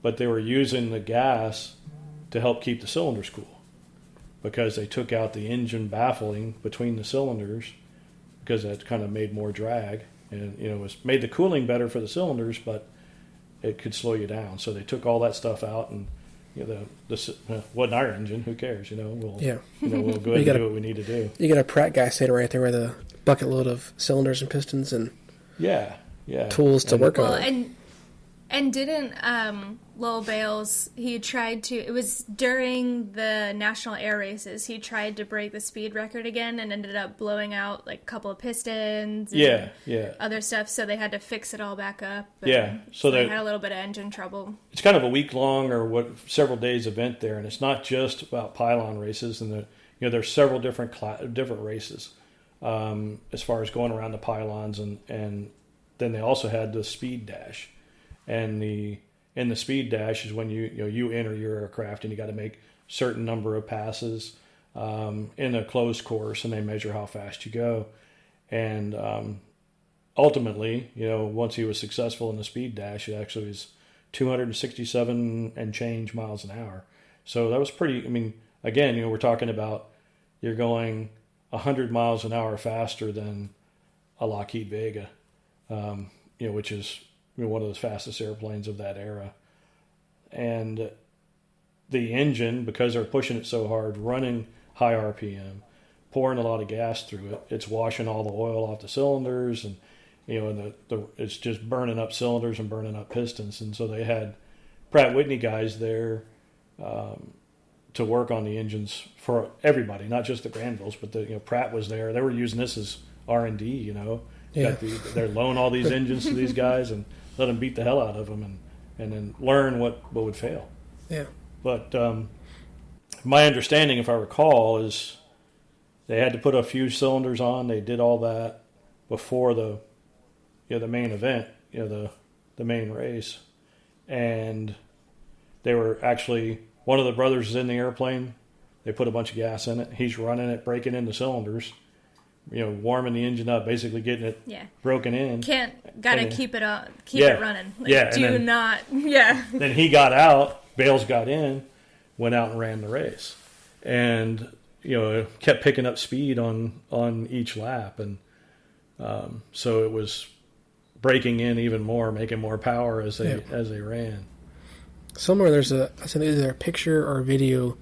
But they were using the gas to help keep the cylinders cool, because they took out the engine baffling between the cylinders, because that kind of made more drag, and it made the cooling better for the cylinders, but it could slow you down. So they took all that stuff out, and wasn't our engine. Who cares? We'll go ahead and do what we need to do. You got a Pratt guy sitting right there with a bucket load of cylinders and pistons and tools to work on. And didn't Lowell Bales, it was during the National Air Races, he tried to break the speed record again and ended up blowing out like a couple of pistons and other stuff, so they had to fix it all back up. So they had a little bit of engine trouble. It's kind of a week-long or several days event there, and it's not just about pylon races, and there's several different races as far as going around the pylons, and then they also had the speed dash. And in the speed dash is when you enter your aircraft, and you got to make certain number of passes in a closed course, and they measure how fast you go. And ultimately, once he was successful in the speed dash, it actually was 267 and change miles an hour. So that was pretty. I mean, again, we're talking about you're going 100 miles an hour faster than a Lockheed Vega, which is one of the fastest airplanes of that era. And the engine, because they're pushing it so hard, running high RPM, pouring a lot of gas through it, it's washing all the oil off the cylinders, and it's just burning up cylinders and burning up pistons. And so they had Pratt Whitney guys there to work on the engines for everybody, not just the Granvilles, but Pratt was there. They were using this as R&D. They're loaning all these engines to these guys and let them beat the hell out of them and then learn what would fail. Yeah. But my understanding, if I recall, is they had to put a few cylinders on. They did all that before the main event, the main race. And they were actually, one of the brothers is in the airplane. They put a bunch of gas in it. He's running it, breaking in the cylinders, warming the engine up, basically getting it broken in. Gotta keep it on, it running. Then he got out, Bales got in, went out and ran the race. And, kept picking up speed on each lap. And so it was breaking in even more, making more power as they ran. Somewhere there's either a picture or a video,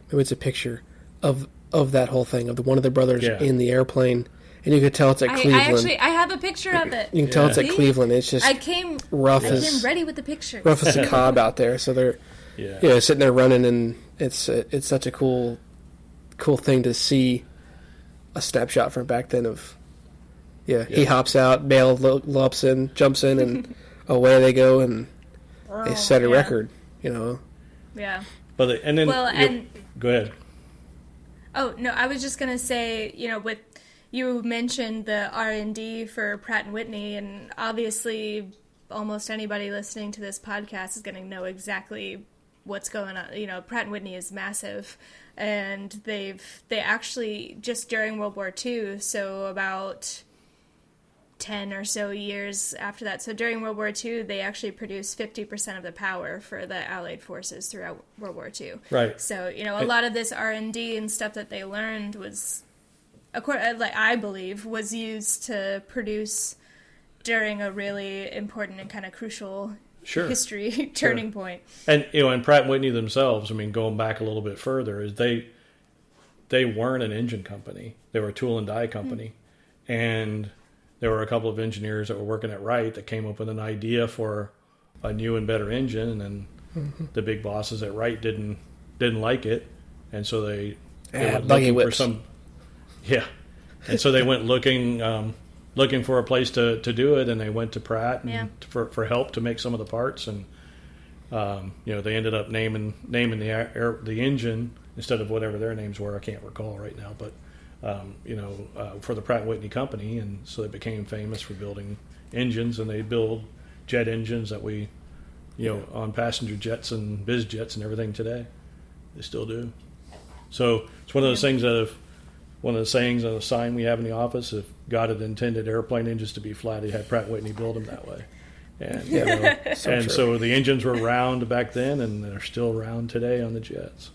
maybe it's a picture of that whole thing, of one of the brothers in the airplane, and you could tell it's at Cleveland. I have a picture of it. You can tell it's at Cleveland. It's just I came ready with the picture. Rough as a cob out there. So they're sitting there running, and it's such a cool thing to see a snapshot from back then of he hops out, Bale jumps in, and away they go, and they set a record, Yeah. But go ahead. Oh no, I was just gonna say, with you mentioned the R&D for Pratt and Whitney, and obviously, almost anybody listening to this podcast is gonna know exactly what's going on. Pratt and Whitney is massive, and they actually just during World War II, so about 10 or so years after that. So during World War II, they actually produced 50% of the power for the Allied forces throughout World War II. Right. So, a lot of this R&D and stuff that they learned was, I believe, was used to produce during a really important and kind of crucial history turning point. And, and Pratt and Whitney themselves, going back a little bit further, is they weren't an engine company. They were a tool and die company. Mm-hmm. And there were a couple of engineers that were working at Wright that came up with an idea for a new and better engine, and then the big bosses at Wright didn't like it, and so they went looking for some. Yeah, and so they went looking for a place to do it, and they went to Pratt for help to make some of the parts, and they ended up naming the engine instead of whatever their names were. I can't recall right now, but. For the Pratt & Whitney company, and so they became famous for building engines, and they build jet engines that we, on passenger jets and biz jets and everything today. They still do. So it's one of those things one of the sayings on a sign we have in the office: if God had intended airplane engines to be flat, He had Pratt & Whitney build them that way. And so the engines were round back then, and they're still round today on the jets.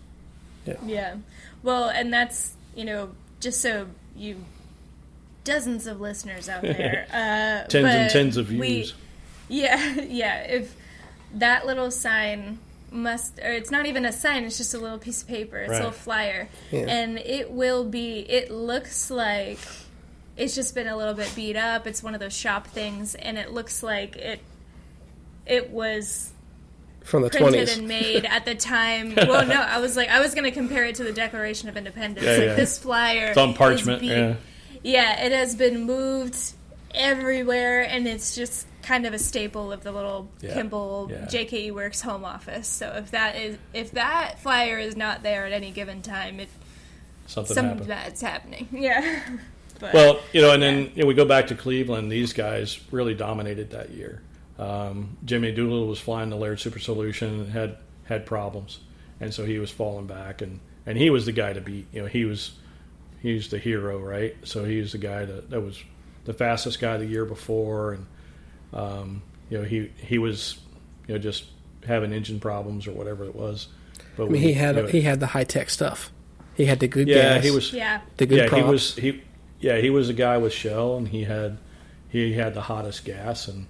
Yeah. Well, and that's just so you dozens of listeners out there. Tens and tens of views. If that little sign it's not even a sign, it's just a little piece of paper. It's a little flyer. Yeah. And it looks like it's just been a little bit beat up. It's one of those shop things, and it looks like it was from the printed 20s and made at the time. Well, no, I was going to compare it to the Declaration of Independence. This flyer, it's on parchment. It has been moved everywhere, and it's just kind of a staple of the little Kimball JKE Works home office. So if that flyer is not there at any given time, something bad's happening. Yeah. But, and then we go back to Cleveland. These guys really dominated that year. Jimmy Doolittle was flying the Laird Super Solution and had problems, and so he was falling back, and he was the guy to beat. He was the hero, right? So he was the guy that was the fastest guy the year before, and he was just having engine problems or whatever it was. But he had the high tech stuff. He had the good yeah, gas. he was the good props. He was a guy with Shell, and he had the hottest gas, and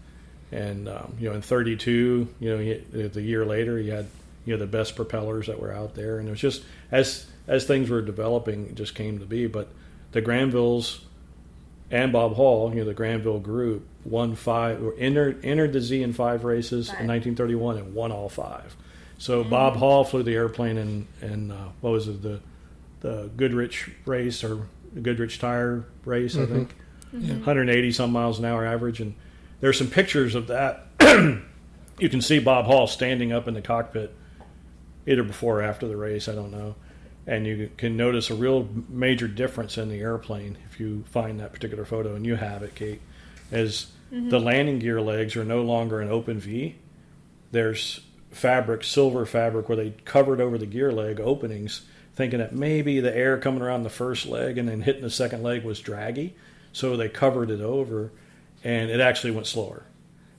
in 32, the year later he had the best propellers that were out there, and it was just as things were developing, it just came to be. But the Granvilles and Bob Hall, the Granville group, entered the Z in 5 races in 1931 and won all 5. So Bob Hall flew the airplane in what was it, the Goodrich race, or the Goodrich tire race, I think. 180 some miles an hour average, and there's some pictures of that. You can see Bob Hall standing up in the cockpit, either before or after the race, I don't know. And you can notice a real major difference in the airplane if you find that particular photo, and you have it, Kate, as the landing gear legs are no longer an open V. There's silver fabric, where they covered over the gear leg openings, thinking that maybe the air coming around the first leg and then hitting the second leg was draggy. So they covered it over, and it actually went slower.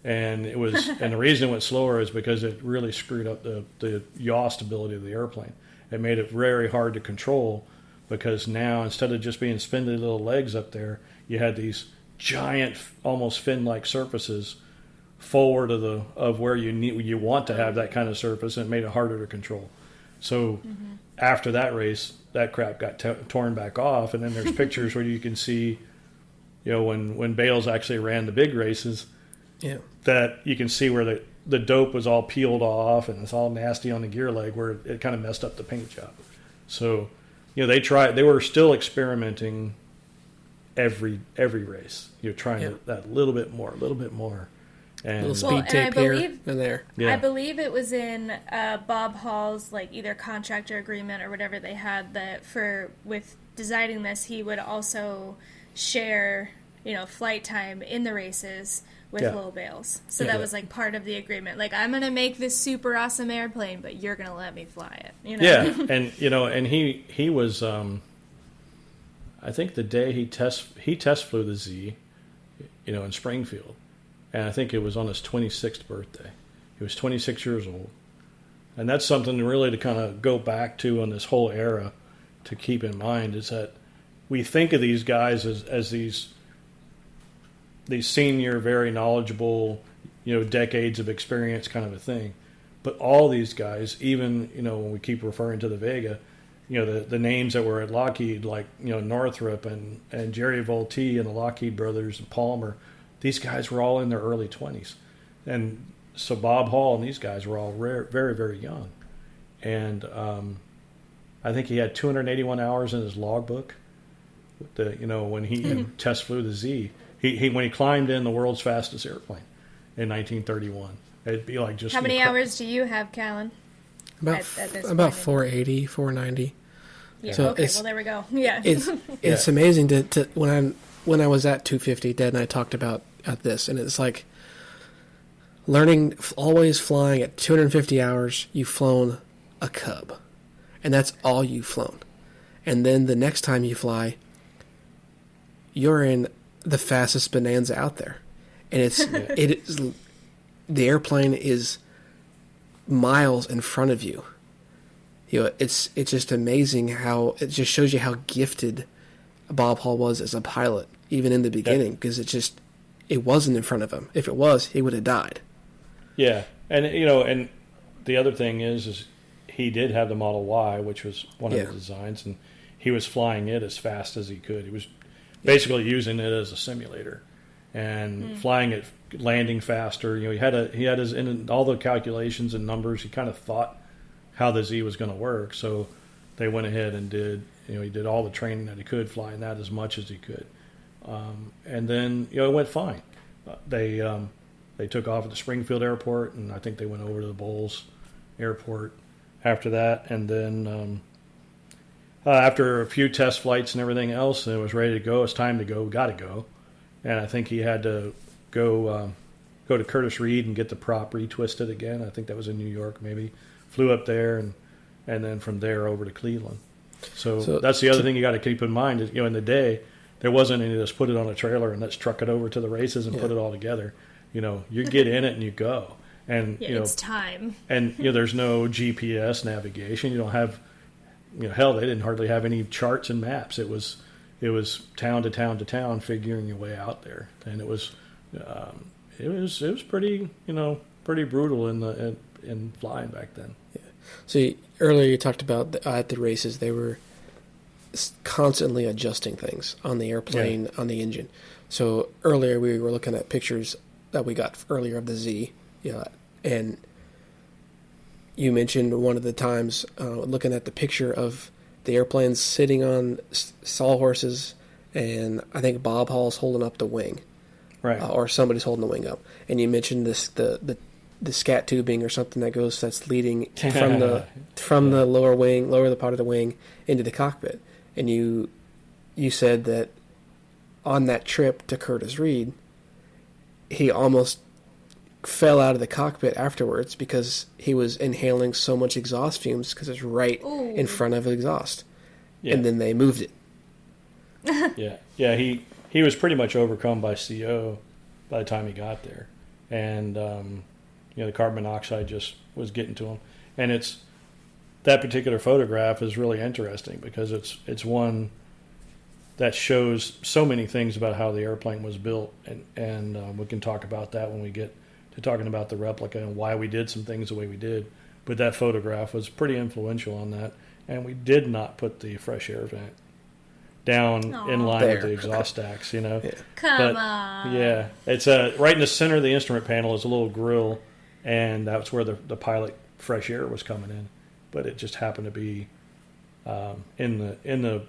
And the reason it went slower is because it really screwed up the yaw stability of the airplane. It made it very hard to control, because now, instead of just being spindly little legs up there, you had these giant, almost fin-like surfaces forward of where you want to have that kind of surface, and it made it harder to control. So after that race, that crap got torn back off, and then there's pictures where you can see, when Bales actually ran the big races, that you can see where the dope was all peeled off, and it's all nasty on the gear leg, where it kind of messed up the paint job. So, they were still experimenting every race. You're trying that little bit more. And little speed tape here and there. I believe it was in Bob Hall's either contract or agreement or whatever they had, that with designing this, he would also share flight time in the races with Lil Bales. So that was part of the agreement. I'm going to make this super awesome airplane, but you're going to let me fly it. Yeah, and and he was I think the day he test flew the Z, in Springfield. And I think it was on his 26th birthday. He was 26 years old. And that's something really to kind of go back to on this whole era, to keep in mind, is that we think of these guys as these senior, very knowledgeable, decades of experience kind of a thing. But all these guys, even, when we keep referring to the Vega, the names that were at Lockheed, like, Northrop and Jerry Voltee and the Lockheed brothers and Palmer, these guys were all in their early 20s. And so Bob Hall and these guys were all very, very young. And I think he had 281 hours in his logbook, when he test flew the Z. When he climbed in the world's fastest airplane in 1931. It'd be like just... How many hours do you have, Callan? About 480, 490. Yeah, so okay, well, there we go. Yeah. It's amazing to when I was at 250, Dad and I talked about this, and it's like learning, always flying at 250 hours, you've flown a Cub, and that's all you've flown. And then the next time you fly, you're in the fastest Bonanza out there, and the airplane is miles in front of you. It's just amazing how it just shows you how gifted Bob Hall was as a pilot, even in the beginning, because it wasn't in front of him. If it was, he would have died. Yeah, and and the other thing is he did have the Model Y, which was one of the designs, and he was flying it as fast as he could. He was basically using it as a simulator and flying it, landing faster. He had his in all the calculations and numbers. He kind of thought how the Z was going to work, so they went ahead and did. He did all the training that he could, flying that as much as he could, and then it went fine. They took off at the Springfield airport, and I think they went over to the Bowles airport after that, and then after a few test flights and everything else, and it was ready to go. It's time to go. We got to go, and I think he had to go to Curtis Reed and get the prop retwisted again. I think that was in New York, maybe. Flew up there, and then from there over to Cleveland. So that's the other thing you got to keep in mind is, in the day, there wasn't any of this put it on a trailer and let's truck it over to the races and put it all together. You get in it and you go. And it's time. And there's no GPS navigation. You don't have hell, they didn't hardly have any charts and maps. It was town to town to town, figuring your way out there. And it was pretty pretty brutal in flying back then. Yeah. So earlier you talked about at the races they were constantly adjusting things on the airplane, on the engine. So earlier we were looking at pictures that we got earlier of the Z, and you mentioned one of the times looking at the picture of the airplanes sitting on sawhorses, and I think Bob Hall's holding up the wing, right? Or somebody's holding the wing up, and you mentioned the scat tubing or something that's leading from the lower part of the wing into the cockpit, and you said that on that trip to Curtis Reed, he almost fell out of the cockpit afterwards because he was inhaling so much exhaust fumes because it's right in front of the exhaust. Yeah. And then they moved it. Yeah. He was pretty much overcome by CO by the time he got there. And, the carbon monoxide just was getting to him. And that particular photograph is really interesting because it's one that shows so many things about how the airplane was built, and we can talk about that when we get to talking about the replica and why we did some things the way we did. But that photograph was pretty influential on that, and we did not put the fresh air vent down in line with the exhaust stacks, Yeah. Come on. Yeah, it's right in the center of the instrument panel is a little grill, and that's where the pilot fresh air was coming in, but it just happened to be in the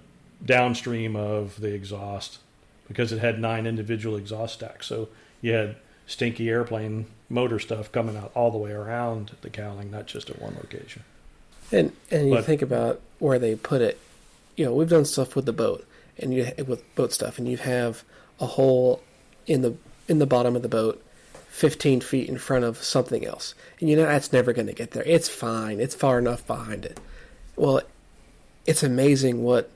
downstream of the exhaust because it had 9 individual exhaust stacks. So you had stinky airplane motor stuff coming out all the way around the cowling, not just at one location. And you think about where they put it. We've done stuff with the boat and with boat stuff, and you have a hole in the bottom of the boat 15 feet in front of something else. And that's never going to get there. It's fine. It's far enough behind it. Well, it's amazing what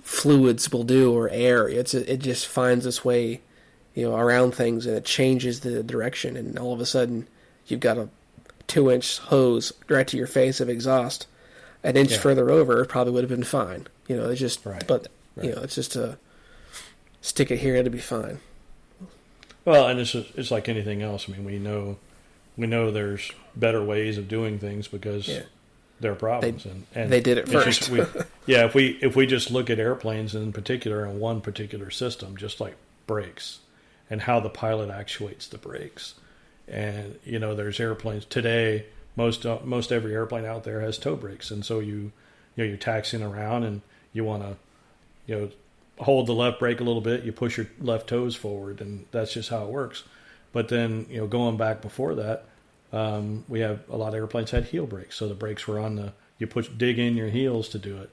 fluids will do, or air. It just finds its way, around things, and it changes the direction, and all of a sudden you've got a 2-inch hose right to your face of exhaust. An inch further over, it probably would have been fine. It's just, it's just a stick it here, it'll be fine. Well, and it's like anything else. I mean, we know there's better ways of doing things because there are problems, and they did it first. If we just look at airplanes in particular in one particular system, just like brakes, and how the pilot actuates the brakes, and there's airplanes today. Most every airplane out there has toe brakes, and so you're taxiing around and you want to hold the left brake a little bit, you push your left toes forward, and that's just how it works. But then going back before that, we have a lot of airplanes had heel brakes, so the brakes were on you dig in your heels to do it.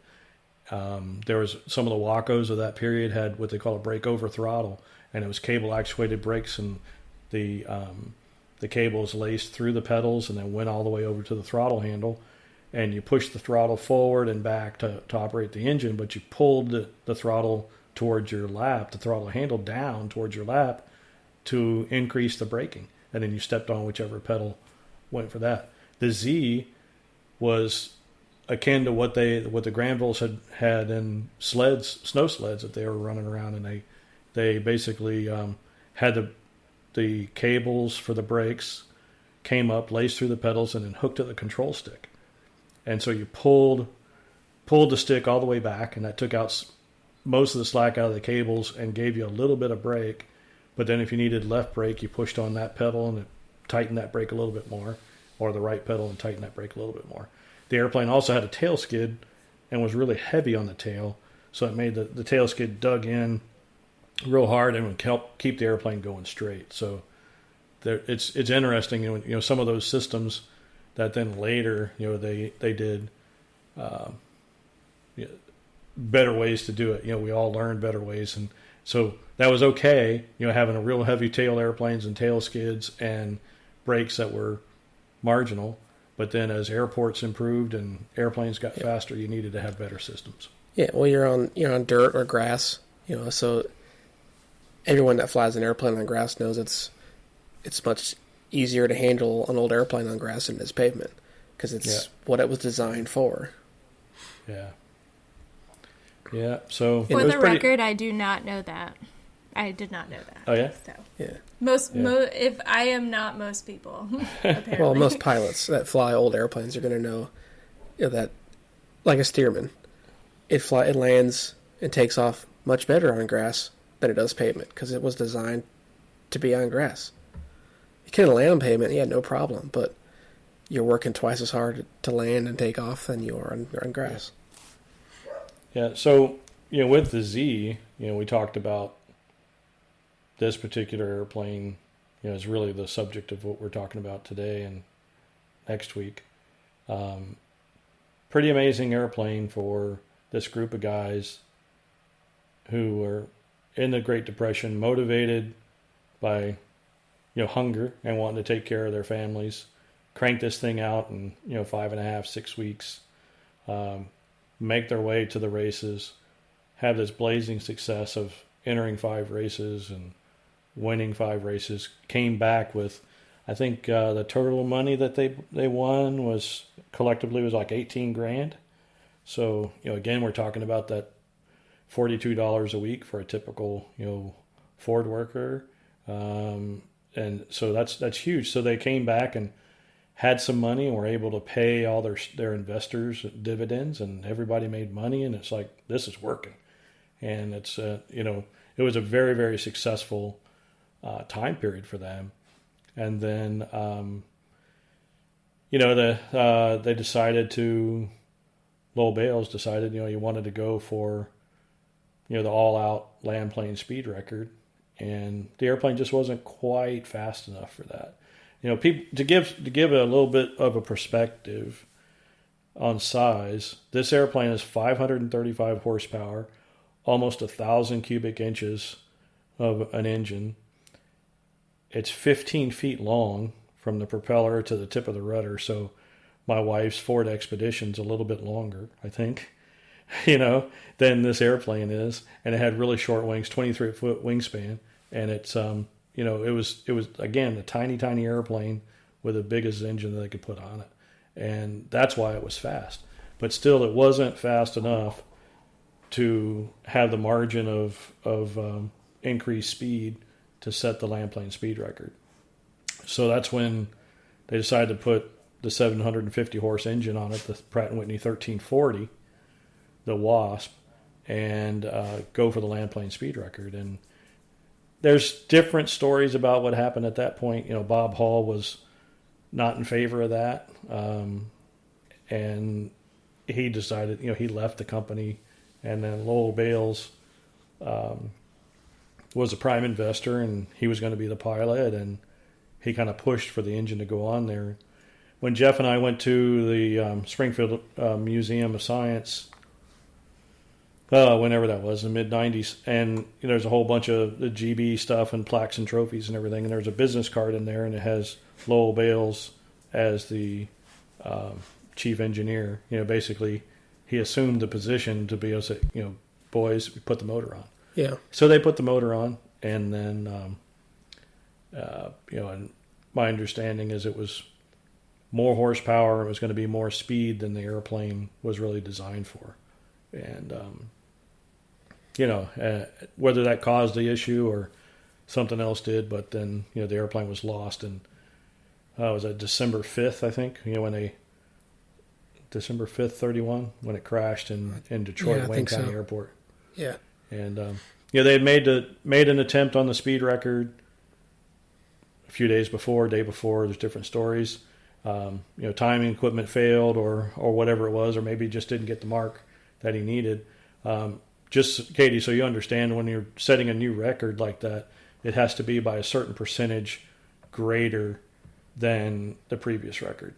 There was some of the Wacos of that period had what they call a brake over throttle, and it was cable actuated brakes, and the cables laced through the pedals and then went all the way over to the throttle handle, and you pushed the throttle forward and back to operate the engine, but you pulled the throttle towards your lap, the throttle handle down towards your lap to increase the braking, and then you stepped on whichever pedal went for that. The Z was akin to what the Granvilles had in snow sleds that they were running around, and they basically had the cables for the brakes came up, laced through the pedals, and then hooked to the control stick. And so you pulled the stick all the way back, and that took out most of the slack out of the cables and gave you a little bit of brake. But then if you needed left brake, you pushed on that pedal and it tightened that brake a little bit more, or the right pedal and tightened that brake a little bit more. The airplane also had a tail skid and was really heavy on the tail, so it made the tail skid dug in real hard and would help keep the airplane going straight. So it's interesting, some of those systems that then later, they did better ways to do it. We all learned better ways, and so that was okay. Having a real heavy tail airplanes and tail skids and brakes that were marginal. But then as airports improved and airplanes got faster, you needed to have better systems. Yeah, well, you're on dirt or grass, so everyone that flies an airplane on grass knows it's much easier to handle an old airplane on grass than it is pavement, because it's what it was designed for. Yeah. Yeah. So for the record, I do not know that. I did not know that. Oh yeah. So Yeah. if I am not most people, apparently. Well, most pilots that fly old airplanes are going to know, that, like a Stearman, it lands and takes off much better on grass than it does pavement, because it was designed to be on grass. You can land on pavement, no problem, but you're working twice as hard to land and take off than you are on grass. Yeah. So with the Z, we talked about this particular airplane, is really the subject of what we're talking about today and next week. Pretty amazing airplane for this group of guys who were in the Great Depression, motivated by, hunger and wanting to take care of their families. Crank this thing out in, 5.5, 6 weeks, make their way to the races, have this blazing success of entering 5 races and winning 5 races, came back with, I think the total money that they won was collectively was like $18,000. So, again, we're talking about that $42 a week for a typical, Ford worker. And so that's huge. So they came back and had some money and were able to pay all their investors dividends, and everybody made money, and it's like, this is working. And it's, it was a very, very successful time period for them. And then, they decided to, Lowell Bales decided, he wanted to go for, the all-out land plane speed record. And the airplane just wasn't quite fast enough for that. People, to give a little bit of a perspective on size, this airplane is 535 horsepower, almost 1,000 cubic inches of an engine. It's 15 feet long from the propeller to the tip of the rudder. So my wife's Ford Expedition's a little bit longer, I think, than this airplane is. And it had really short wings, 23-foot wingspan. And it's, it was again, a tiny, tiny airplane with the biggest engine that they could put on it. And that's why it was fast. But still, it wasn't fast enough to have the margin of increased speed to set the land plane speed record. So that's when they decided to put the 750 horse engine on it, the Pratt & Whitney 1340, the Wasp, and go for the land plane speed record. And there's different stories about what happened at that point. Bob Hall was not in favor of that. And he decided, he left the company. And then Lowell Bales was a prime investor, and he was going to be the pilot. And he kind of pushed for the engine to go on there. When Jeff and I went to the Springfield Museum of Science, whenever that was, in the mid-'90s, and there's a whole bunch of the GB stuff and plaques and trophies and everything, and there's a business card in there, and it has Lowell Bales as the chief engineer. Basically, he assumed the position to be able to say, boys, we put the motor on. Yeah. So they put the motor on, and then, and my understanding is it was more horsepower, it was going to be more speed than the airplane was really designed for. And, whether that caused the issue or something else did, but then, the airplane was lost. And was that December 5th, I think, December 5th, 31, when it crashed in Detroit, Wayne County Airport. Yeah. And, they had made an attempt on the speed record a few days before, day before. There's different stories. Timing equipment failed or whatever it was, or maybe just didn't get the mark that he needed. Just, Katie, so you understand, when you're setting a new record like that, it has to be by a certain percentage greater than the previous record.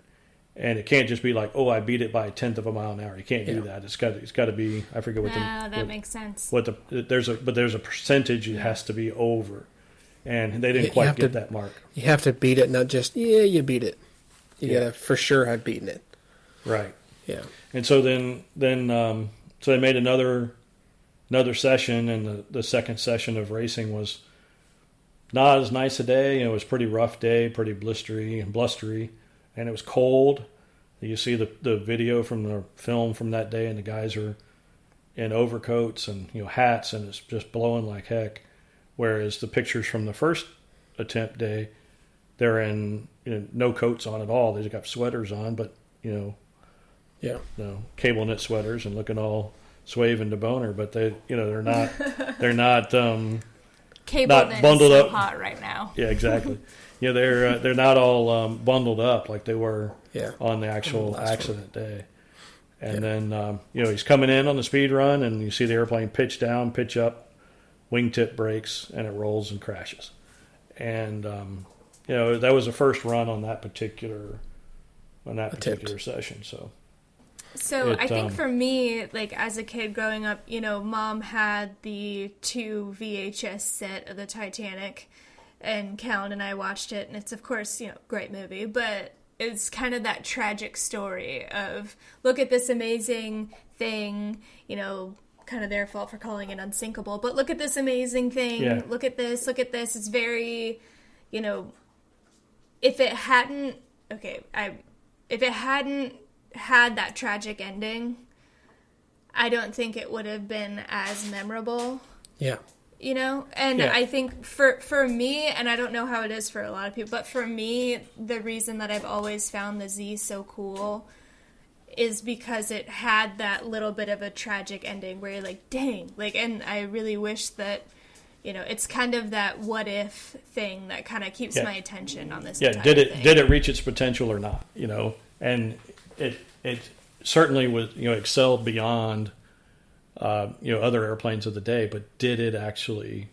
And it can't just be like, oh, I beat it by 1/10 of a mile an hour. You can't do that. It's got to be, I forget what that makes sense. There's a percentage it has to be over. And they didn't quite get that mark. You have to beat it, not just, you beat it. You got to for sure have beaten it. Right. Yeah. And so then So they made another session, and the second session of racing was not as nice a day. It was a pretty rough day, pretty blistery and blustery, and it was cold. You see the video from the film from that day, and the guys are in overcoats and hats, and it's just blowing like heck. Whereas the pictures from the first attempt day, they're in no coats on at all. They just got sweaters on, but cable knit sweaters and looking all swaving to boner. But they're not cable not knit bundled is so up. hot right now. Yeah, exactly. They're not all bundled up like they were on the actual accident day. And then he's coming in on the speed run, and you see the airplane pitch down, pitch up, wingtip breaks, and it rolls and crashes. And that was the first run on that particular session. So I think for me, like as a kid growing up, Mom had the 2 VHS set of the Titanic, and Callan and I watched it, and it's of course great movie, but it's kind of that tragic story of look at this amazing thing, kind of their fault for calling it unsinkable, but look at this amazing thing, look at this, it's very, if it hadn't had that tragic ending, I don't think it would have been as memorable. Yeah. I think for me, and I don't know how it is for a lot of people, but for me, the reason that I've always found the Z so cool is because it had that little bit of a tragic ending where you're like, dang, and I really wish that, it's kind of that what if thing that kind of keeps my attention on this. Yeah. Did it reach its potential or not? And it certainly was, excelled beyond, other airplanes of the day, but did it actually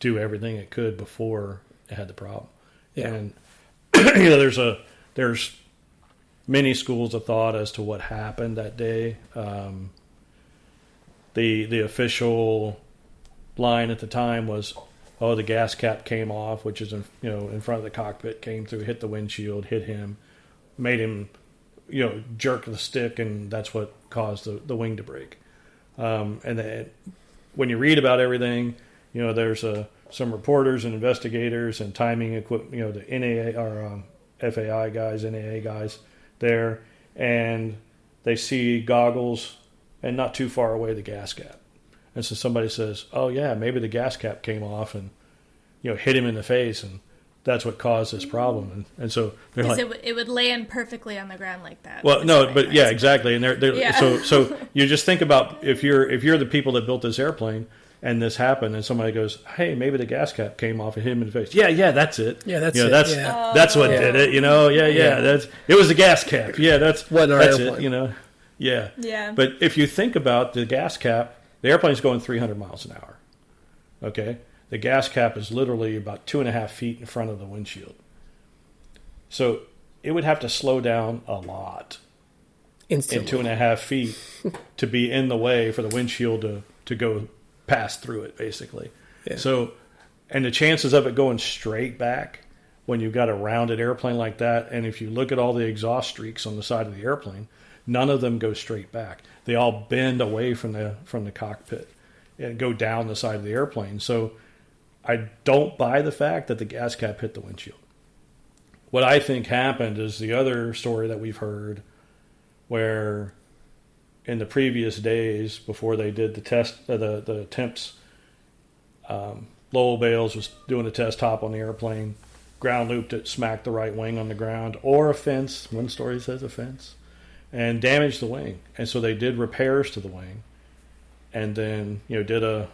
do everything it could before it had the problem? Yeah. And, there's many schools of thought as to what happened that day. The official line at the time was, the gas cap came off, which is in front of the cockpit, came through, hit the windshield, hit him, made him jerk the stick, and that's what caused the wing to break. And then when you read about everything, there's some reporters and investigators and timing equipment, the NAA or FAI guys, NAA guys there, and they see goggles and not too far away the gas cap. And so somebody says, oh yeah, maybe the gas cap came off and hit him in the face, and that's what caused this problem. And so they're like, it would land perfectly on the ground like that. Well, no, but yeah, exactly. And so you just think about if you're the people that built this airplane and this happened, and somebody goes, hey, maybe the gas cap came off and hit him in the face. Yeah, that's it. Yeah, that's it. That's what did it. It was the gas cap. Yeah, that's airplane. it. Yeah. Yeah. But if you think about the gas cap, the airplane's going 300 miles an hour. Okay. The gas cap is literally about 2.5 feet in front of the windshield. So it would have to slow down a lot instantly in 2.5 feet to be in the way for the windshield to go pass through it, basically. Yeah. So, and the chances of it going straight back when you've got a rounded airplane like that, and if you look at all the exhaust streaks on the side of the airplane, none of them go straight back. They all bend away from the cockpit and go down the side of the airplane. So I don't buy the fact that the gas cap hit the windshield. What I think happened is the other story that we've heard where in the previous days before they did the test, the attempts, Lowell Bales was doing a test hop on the airplane, ground looped it, smacked the right wing on the ground or a fence. One story says a fence. And damaged the wing. And so they did repairs to the wing and then, did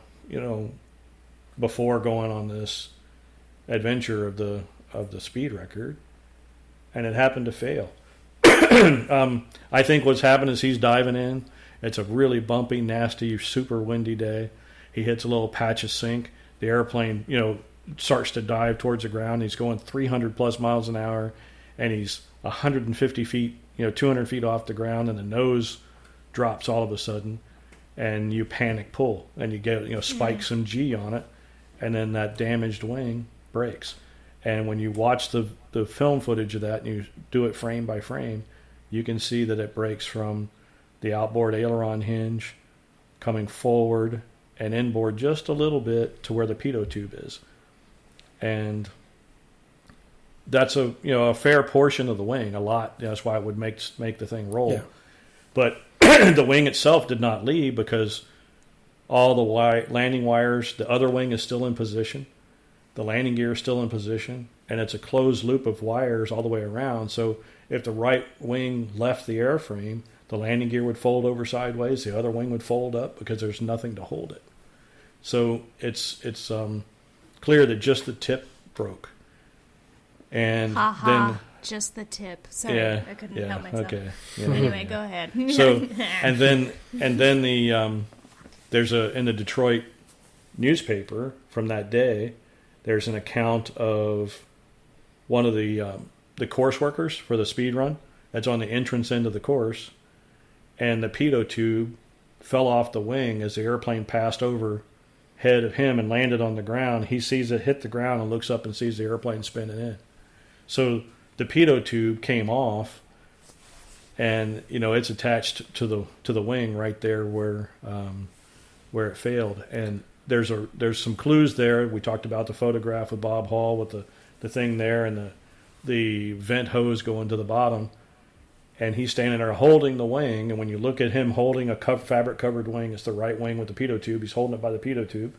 before going on this adventure of the speed record, and it happened to fail. I think what's happened is he's diving in. It's a really bumpy, nasty, super windy day. He hits a little patch of sink. The airplane, starts to dive towards the ground. He's going 300 plus miles an hour, and he's 150 feet, 200 feet off the ground, and the nose drops all of a sudden, and you panic pull, and you get, spike some G on it, and then that damaged wing breaks. And when you watch the film footage of that and you do it frame by frame, you can see that it breaks from the outboard aileron hinge coming forward and inboard just a little bit to where the pitot tube is. And that's a fair portion of the wing, a lot. That's why it would make the thing roll. Yeah. But the wing itself did not leave because all the landing wires, the other wing is still in position. The landing gear is still in position, and it's a closed loop of wires all the way around. So if the right wing left the airframe, the landing gear would fold over sideways, the other wing would fold up because there's nothing to hold it. So it's clear that just the tip broke. And then just the tip. Sorry, yeah, I couldn't help myself. Okay. Yeah, Anyway, go ahead. So and then the there's in the Detroit newspaper from that day, there's an account of one of the course workers for the speed run that's on the entrance end of the course, and the pitot tube fell off the wing as the airplane passed over head of him and landed on the ground. He sees it hit the ground and looks up and sees the airplane spinning in. So the pitot tube came off, and it's attached to the wing right there where it failed. And there's some clues there. We talked about the photograph with Bob Hall with the thing there and the vent hose going to the bottom. And he's standing there holding the wing. And when you look at him holding a fabric covered wing, it's the right wing with the pitot tube. He's holding it by the pitot tube.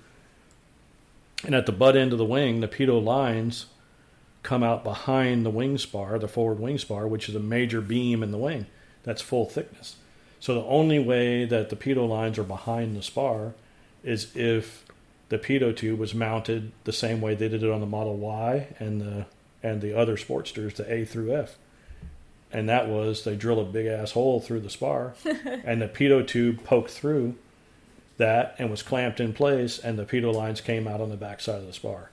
And at the butt end of the wing, the pitot lines come out behind the wing spar, the forward wing spar, which is a major beam in the wing. That's full thickness. So the only way that the pitot lines are behind the spar is if the pitot tube was mounted the same way they did it on the Model Y and the other Sportsters, the A through F. And that was they drill a big ass hole through the spar, and the pitot tube poked through that and was clamped in place, and the pitot lines came out on the back side of the spar.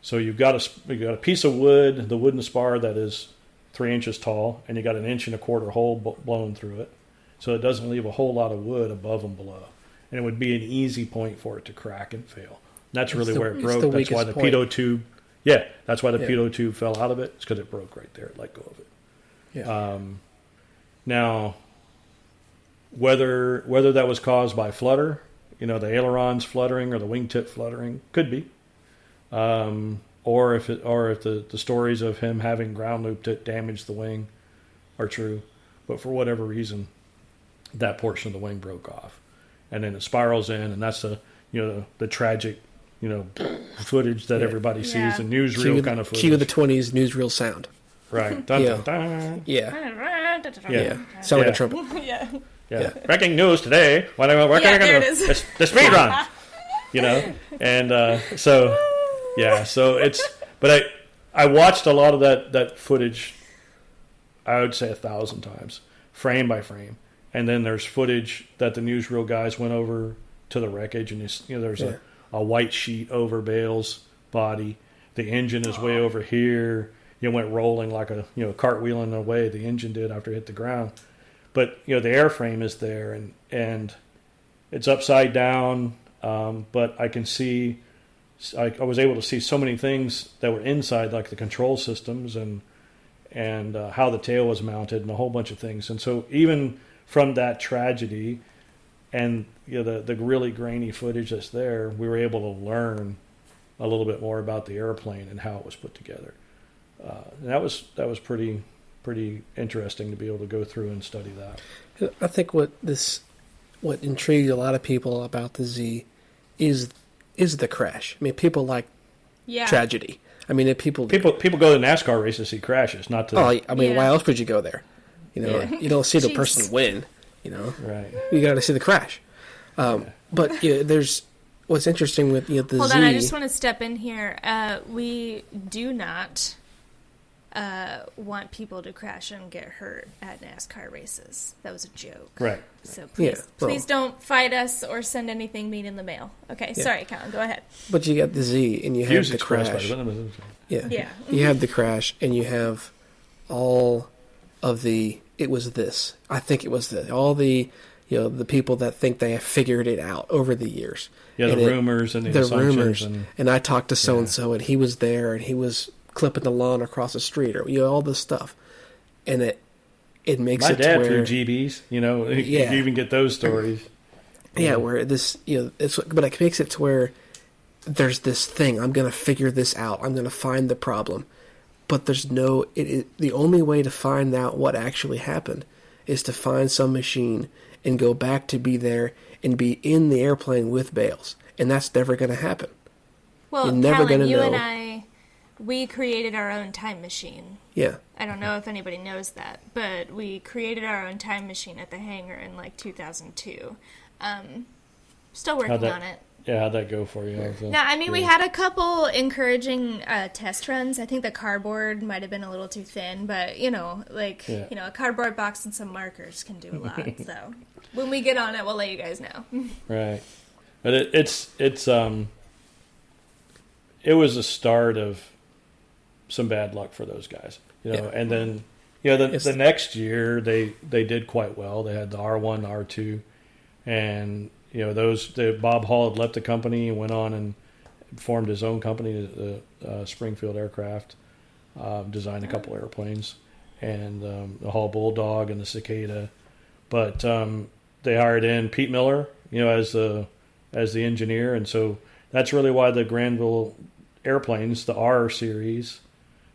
So you've got a piece of wood, the wooden spar that is 3 inches tall, and you got an 1.25 inch hole blown through it. So it doesn't leave a whole lot of wood above and below. And it would be an easy point for it to crack and fail. And that's really where it broke. That's why the pitot tube, that's why the pitot tube fell out of it. It's because it broke right there. It let go of it. Yeah. Now, whether that was caused by flutter, the ailerons fluttering or the wingtip fluttering, could be. Or if the stories of him having ground loop that damaged the wing are true, but for whatever reason, that portion of the wing broke off, and then it spirals in, and that's the tragic footage that everybody sees, the newsreel kind of footage. Cue the 20s newsreel sound. Right. Dun, dun, dun. Yeah. Sound like a trumpet. Yeah. Breaking news today. The speed run. And so it's. But I watched a lot of that footage. I would say 1,000 times, frame by frame, and then there's footage that the newsreel guys went over to the wreckage, and there's a white sheet over Bale's body. The engine is way over here. It went rolling like a cartwheeling away. The engine did after it hit the ground. But the airframe is there, and it's upside down. But I can see, I was able to see so many things that were inside, like the control systems and how the tail was mounted and a whole bunch of things. And so even from that tragedy and the really grainy footage that's there, we were able to learn a little bit more about the airplane and how it was put together. And that was pretty interesting to be able to go through and study that. I think what intrigued a lot of people about the Z is the crash. I mean, people like tragedy. I mean, people go to NASCAR races to see crashes, not to. Oh, I mean, why else would you go there? You don't see the person win. Right? You got to see the crash. But there's what's interesting with the Z. Hold on, I just want to step in here. We do not want people to crash and get hurt at NASCAR races. That was a joke. Right. So please don't fight us or send anything mean in the mail. Okay, sorry, Colin, go ahead. But you got the Z and you have the crash. Yeah. You have the crash and you have all of the, it was this. I think it was all the, the people that think they have figured it out over the years. Yeah, the rumors and the assumptions. And I talked to so-and-so and he was there and he was clipping the lawn across the street or all this stuff, and it makes my it dad to where threw GBs. You even get those stories. Yeah, where this, but it makes it to where there's this thing. I'm going to figure this out. I'm going to find the problem. But there's no, the only way to find out what actually happened is to find some machine and go back to be there and be in the airplane with Bales. And that's never going to happen. Well, You're never Callan, gonna you know. and I, we created our own time machine. Yeah. I don't know if anybody knows that, but we created our own time machine at the hangar in like 2002. Still working on it. Yeah, how'd that go for you? No, I mean, we had a couple encouraging test runs. I think the cardboard might have been a little too thin, but, a cardboard box and some markers can do a lot. So when we get on it, we'll let you guys know. Right. But it was the start of some bad luck for those guys, and then, the next year they did quite well. They had the R1, R2, and, Bob Hall had left the company and went on and formed his own company, the Springfield Aircraft, designed a couple airplanes, and the Hall Bulldog and the Cicada. But they hired in Pete Miller, as the engineer, and so that's really why the Granville airplanes, the R series,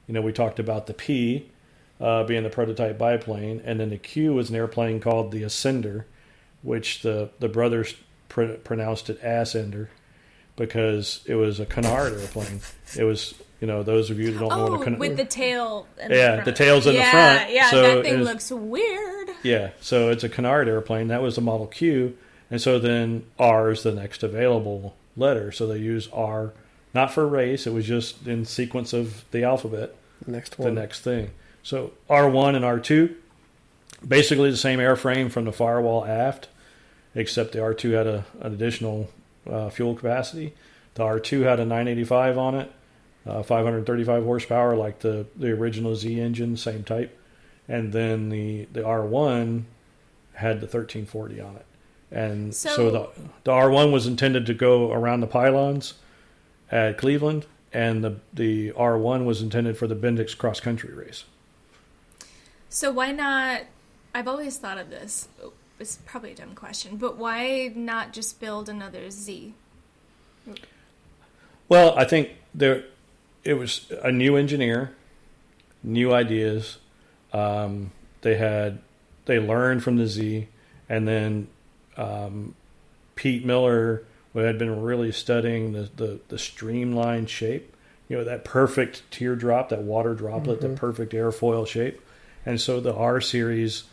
we talked about the P being the prototype biplane, and then the Q was an airplane called the Ascender, which the brothers pronounced it Ascender because it was a canard airplane. It was, those of you that don't know what a canard... with the tail in the front. The tail's in the front. Yeah, so that thing looks weird. Yeah, so it's a canard airplane. That was the Model Q, and so then R is the next available letter. So they use R, not for race. It was just in sequence of the alphabet. The next one. The next thing. So R1 and R2, basically the same airframe from the firewall aft, except the R2 had an additional fuel capacity. The R2 had a 985 on it, 535 horsepower, like the original Z engine, same type. And then the R1 had the 1340 on it. And so the R1 was intended to go around the pylons at Cleveland, and the R1 was intended for the Bendix cross-country race. So why not, I've always thought of this, it's probably a dumb question, but why not just build another Z? Well, I think it was a new engineer, new ideas. They learned from the Z, and then Pete Miller had been really studying the streamlined shape, that perfect teardrop, that water droplet, the perfect airfoil shape. And so the R series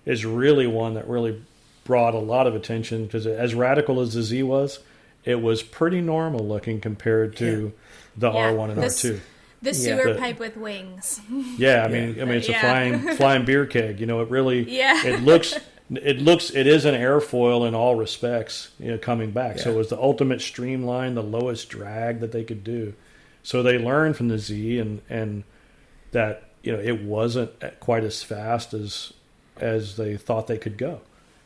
is really one that really brought a lot of attention because as radical as the Z was, it was pretty normal looking compared to the R1 and R2. The sewer pipe with wings. Yeah, I mean, it's a flying beer keg. It really, it is an airfoil in all respects, coming back. Yeah. So it was the ultimate streamline, the lowest drag that they could do. So they learned from the Z and that, it wasn't quite as fast as they thought they could go.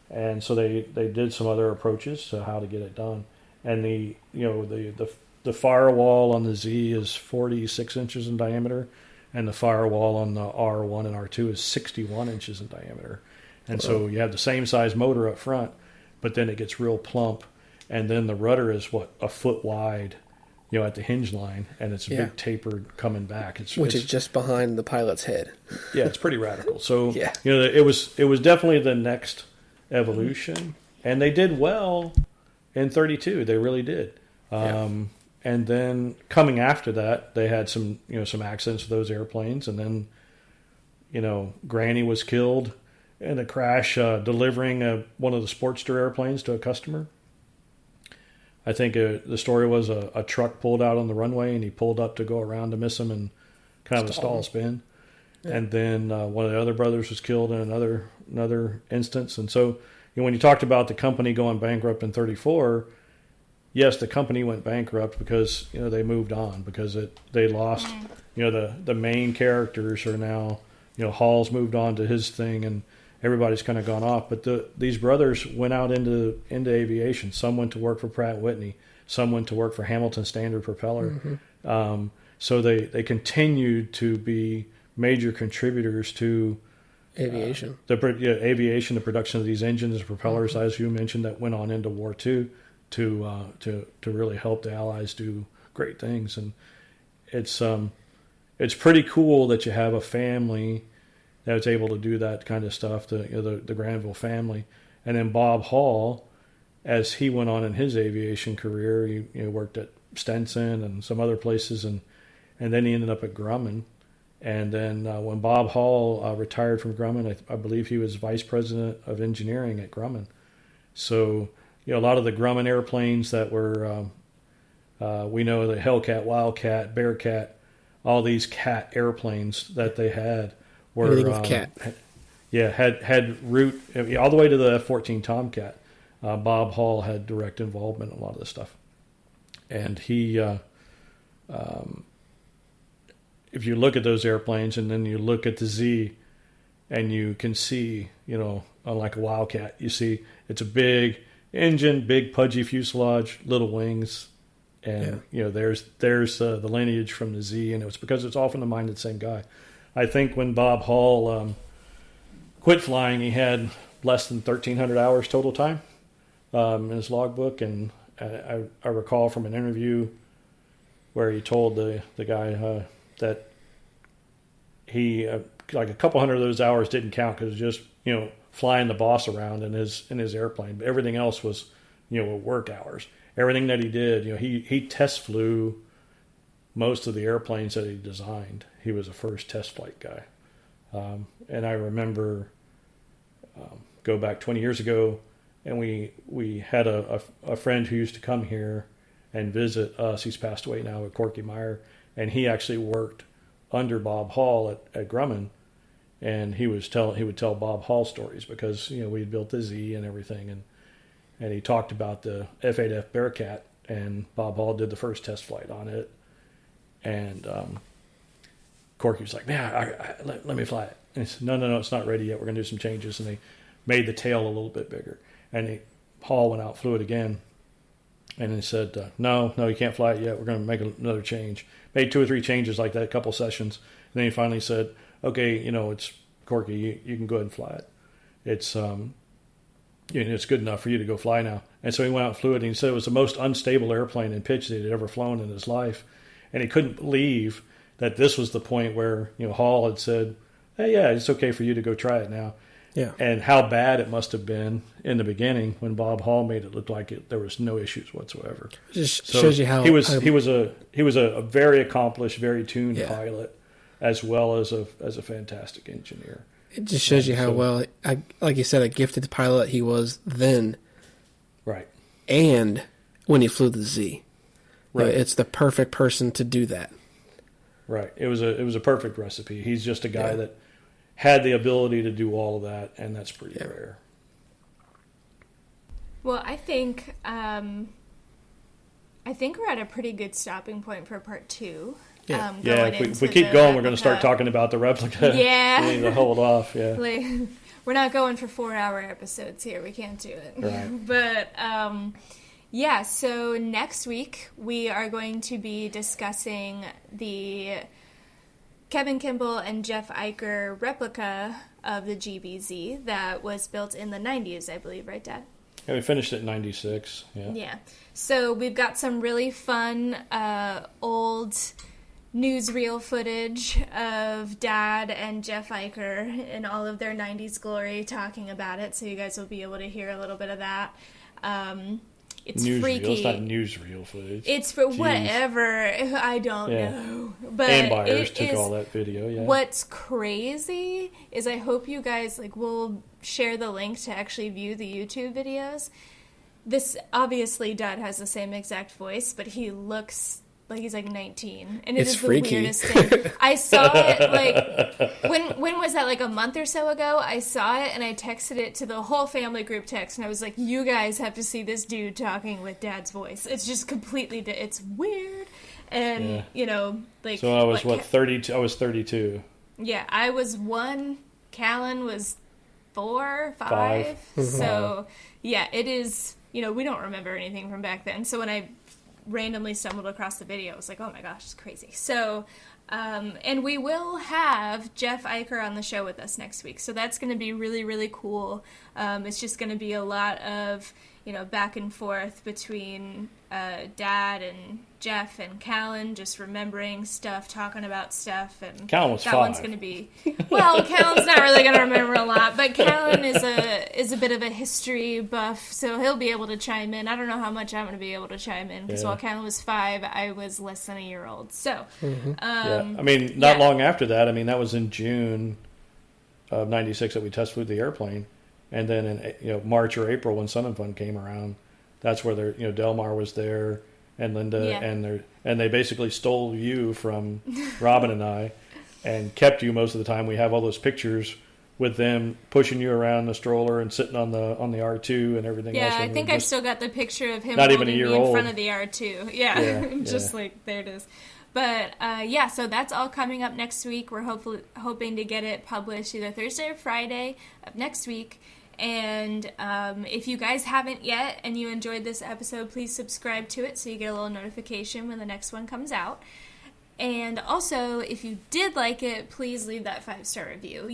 And so they did some other approaches to how to get it done. And the firewall on the Z is 46 inches in diameter, and the firewall on the R1 and R2 is 61 inches in diameter. And so you have the same size motor up front, but then it gets real plump, and then the rudder is a foot wide, at the hinge line, and it's a big taper coming back. Which is just behind the pilot's head. Yeah, it's pretty radical. So it was definitely the next evolution, and they did well in 32. They really did. And then coming after that, they had some accidents with those airplanes, and then Granny was killed in a crash delivering one of the Sportster airplanes to a customer. I think the story was a truck pulled out on the runway, and he pulled up to go around to miss him and kind of a stall spin. Yeah. And then one of the other brothers was killed in another instance. And so when you talked about the company going bankrupt in 34, yes, the company went bankrupt because they moved on, because they lost the main characters are now Hall's moved on to his thing, and everybody's kind of gone off. But these brothers went out into aviation. Some went to work for Pratt & Whitney. Some went to work for Hamilton Standard Propeller. So they continued to be major contributors to aviation. Aviation, the production of these engines and propellers, as you mentioned, that went on into War II to really help the Allies do great things. And it's pretty cool that you have a family that's able to do that kind of stuff, the Granville family. And then Bob Hall, as he went on in his aviation career, he worked at Stenson and some other places, and then he ended up at Grumman. And then when Bob Hall retired from Grumman, I believe he was vice president of engineering at Grumman. So, a lot of the Grumman airplanes that were, we know the Hellcat, Wildcat, Bearcat, all these Cat airplanes that they had were everything with Cat. Had route all the way to the F-14 Tomcat. Bob Hall had direct involvement in a lot of this stuff, and he. If you look at those airplanes and then you look at the Z, and you can see, unlike a Wildcat, you see it's a big engine, big pudgy fuselage, little wings, and there's the lineage from the Z, and it was because it's all from the mind of the same guy. I think when Bob Hall quit flying, he had less than 1,300 hours total time in his logbook, and I recall from an interview where he told the guy that he like a couple hundred of those hours didn't count because it was just flying the boss around in his airplane, but everything else was work hours. Everything that he did, he test flew most of the airplanes that he designed. He was a first test flight guy, and I remember go back 20 years ago, and we had a friend who used to come here and visit us. He's passed away now, with Corky Meyer, and he actually worked under Bob Hall at Grumman, and he would tell Bob Hall stories because we had built the Z and everything, and he talked about the F-8F Bearcat, and Bob Hall did the first test flight on it, and Corky was like, let me fly it. And he said, no, it's not ready yet. We're going to do some changes, and they made the tail a little bit bigger, and Hall went out, flew it again. And he said, no, you can't fly it yet. We're going to make another change. Made 2 or 3 changes like that, a couple sessions. And then he finally said, okay, it's Corky. You can go ahead and fly it. It's it's good enough for you to go fly now. And so he went out and flew it. And he said it was the most unstable airplane in pitch that he'd ever flown in his life. And he couldn't believe that this was the point where Hall had said, hey, yeah, it's okay for you to go try it now. Yeah. And how bad it must have been in the beginning when Bob Hall made it look like there was no issues whatsoever. It just shows you how he was a very accomplished, very tuned pilot, as well as a fantastic engineer. It just shows you how well, like you said, a gifted pilot he was then. Right. And when he flew the Z. Right. It's the perfect person to do that. Right. It was a perfect recipe. He's just a guy that had the ability to do all of that, and that's pretty rare. Well, I think we're at a pretty good stopping point for part 2. Yeah, if we keep going, we're going to start talking about the replica. Yeah. We need to hold off, We're not going for 4-hour episodes here. We can't do it. Right. But, so next week we are going to be discussing the Kevin Kimball and Jeff Eicher replica of the GBZ that was built in the 90s, I believe, right, Dad? Yeah, we finished it in 96. Yeah. So we've got some really fun old newsreel footage of Dad and Jeff Eicher in all of their 90s glory talking about it, so you guys will be able to hear a little bit of that. It's freaky. It's not newsreel footage. It's for whatever. I don't know. But and buyers took all that video. Yeah. What's crazy is I hope you guys we'll share the link to actually view the YouTube videos. This obviously Dad has the same exact voice, but he looks like he's 19, and it's freaky. The weirdest thing. I saw it when was that? A month or so ago. I saw it and I texted it to the whole family group text, and I was like, "You guys have to see this dude talking with Dad's voice. It's just completely. It's weird." And So I was 32. I was 32. Yeah, I was 1. Callan was 4, 5. So yeah, it is. We don't remember anything from back then. So when I randomly stumbled across the video. I was like, oh my gosh, it's crazy. So, and we will have Jeff Eicher on the show with us next week. So that's going to be really, really cool. It's just going to be a lot of, back and forth between Dad and Jeff and Callan, just remembering stuff, talking about stuff. And Callan was that 5. one's going to be, well, Callan's not really going to remember a lot, but Callan is a bit of a history buff, so he'll be able to chime in. I don't know how much I'm going to be able to chime in, because while Callan was 5, I was less than a year old. So, I mean, not long after that, that was in June of 96 that we test flew the airplane. And then in March or April when Sun and Fun came around, that's where Delmar was there and Linda and they basically stole you from Robin and I and kept you most of the time. We have all those pictures with them pushing you around the stroller and sitting on the R2 and everything else. Yeah, I think I've still got the picture of him not holding even a year me in old. front of the R2. Yeah. Just like there it is. But so that's all coming up next week. We're hoping to get it published either Thursday or Friday of next week. And if you guys haven't yet and you enjoyed this episode, please subscribe to it so you get a little notification when the next one comes out. And also, if you did like it, please leave that 5-star review.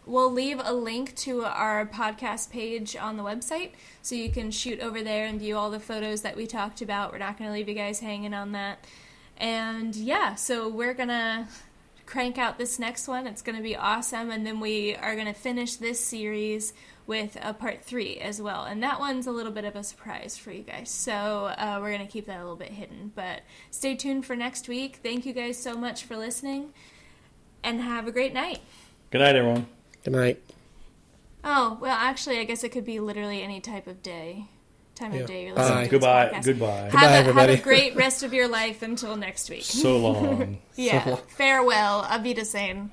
We'll leave a link to our podcast page on the website, so you can shoot over there and view all the photos that we talked about. We're not going to leave you guys hanging on that. And so we're going to crank out this next one. It's going to be awesome. And then we are going to finish this series with a part 3 as well. And that one's a little bit of a surprise for you guys. So we're going to keep that a little bit hidden. But stay tuned for next week. Thank you guys so much for listening. And have a great night. Good night, everyone. Good night. Oh, well, actually, I guess it could be literally any type of day. Time of day you're Bye. listening to Goodbye. this podcast. Goodbye. Have a great rest of your life until next week. So long. Yeah. Farewell. Auf Wiedersehen.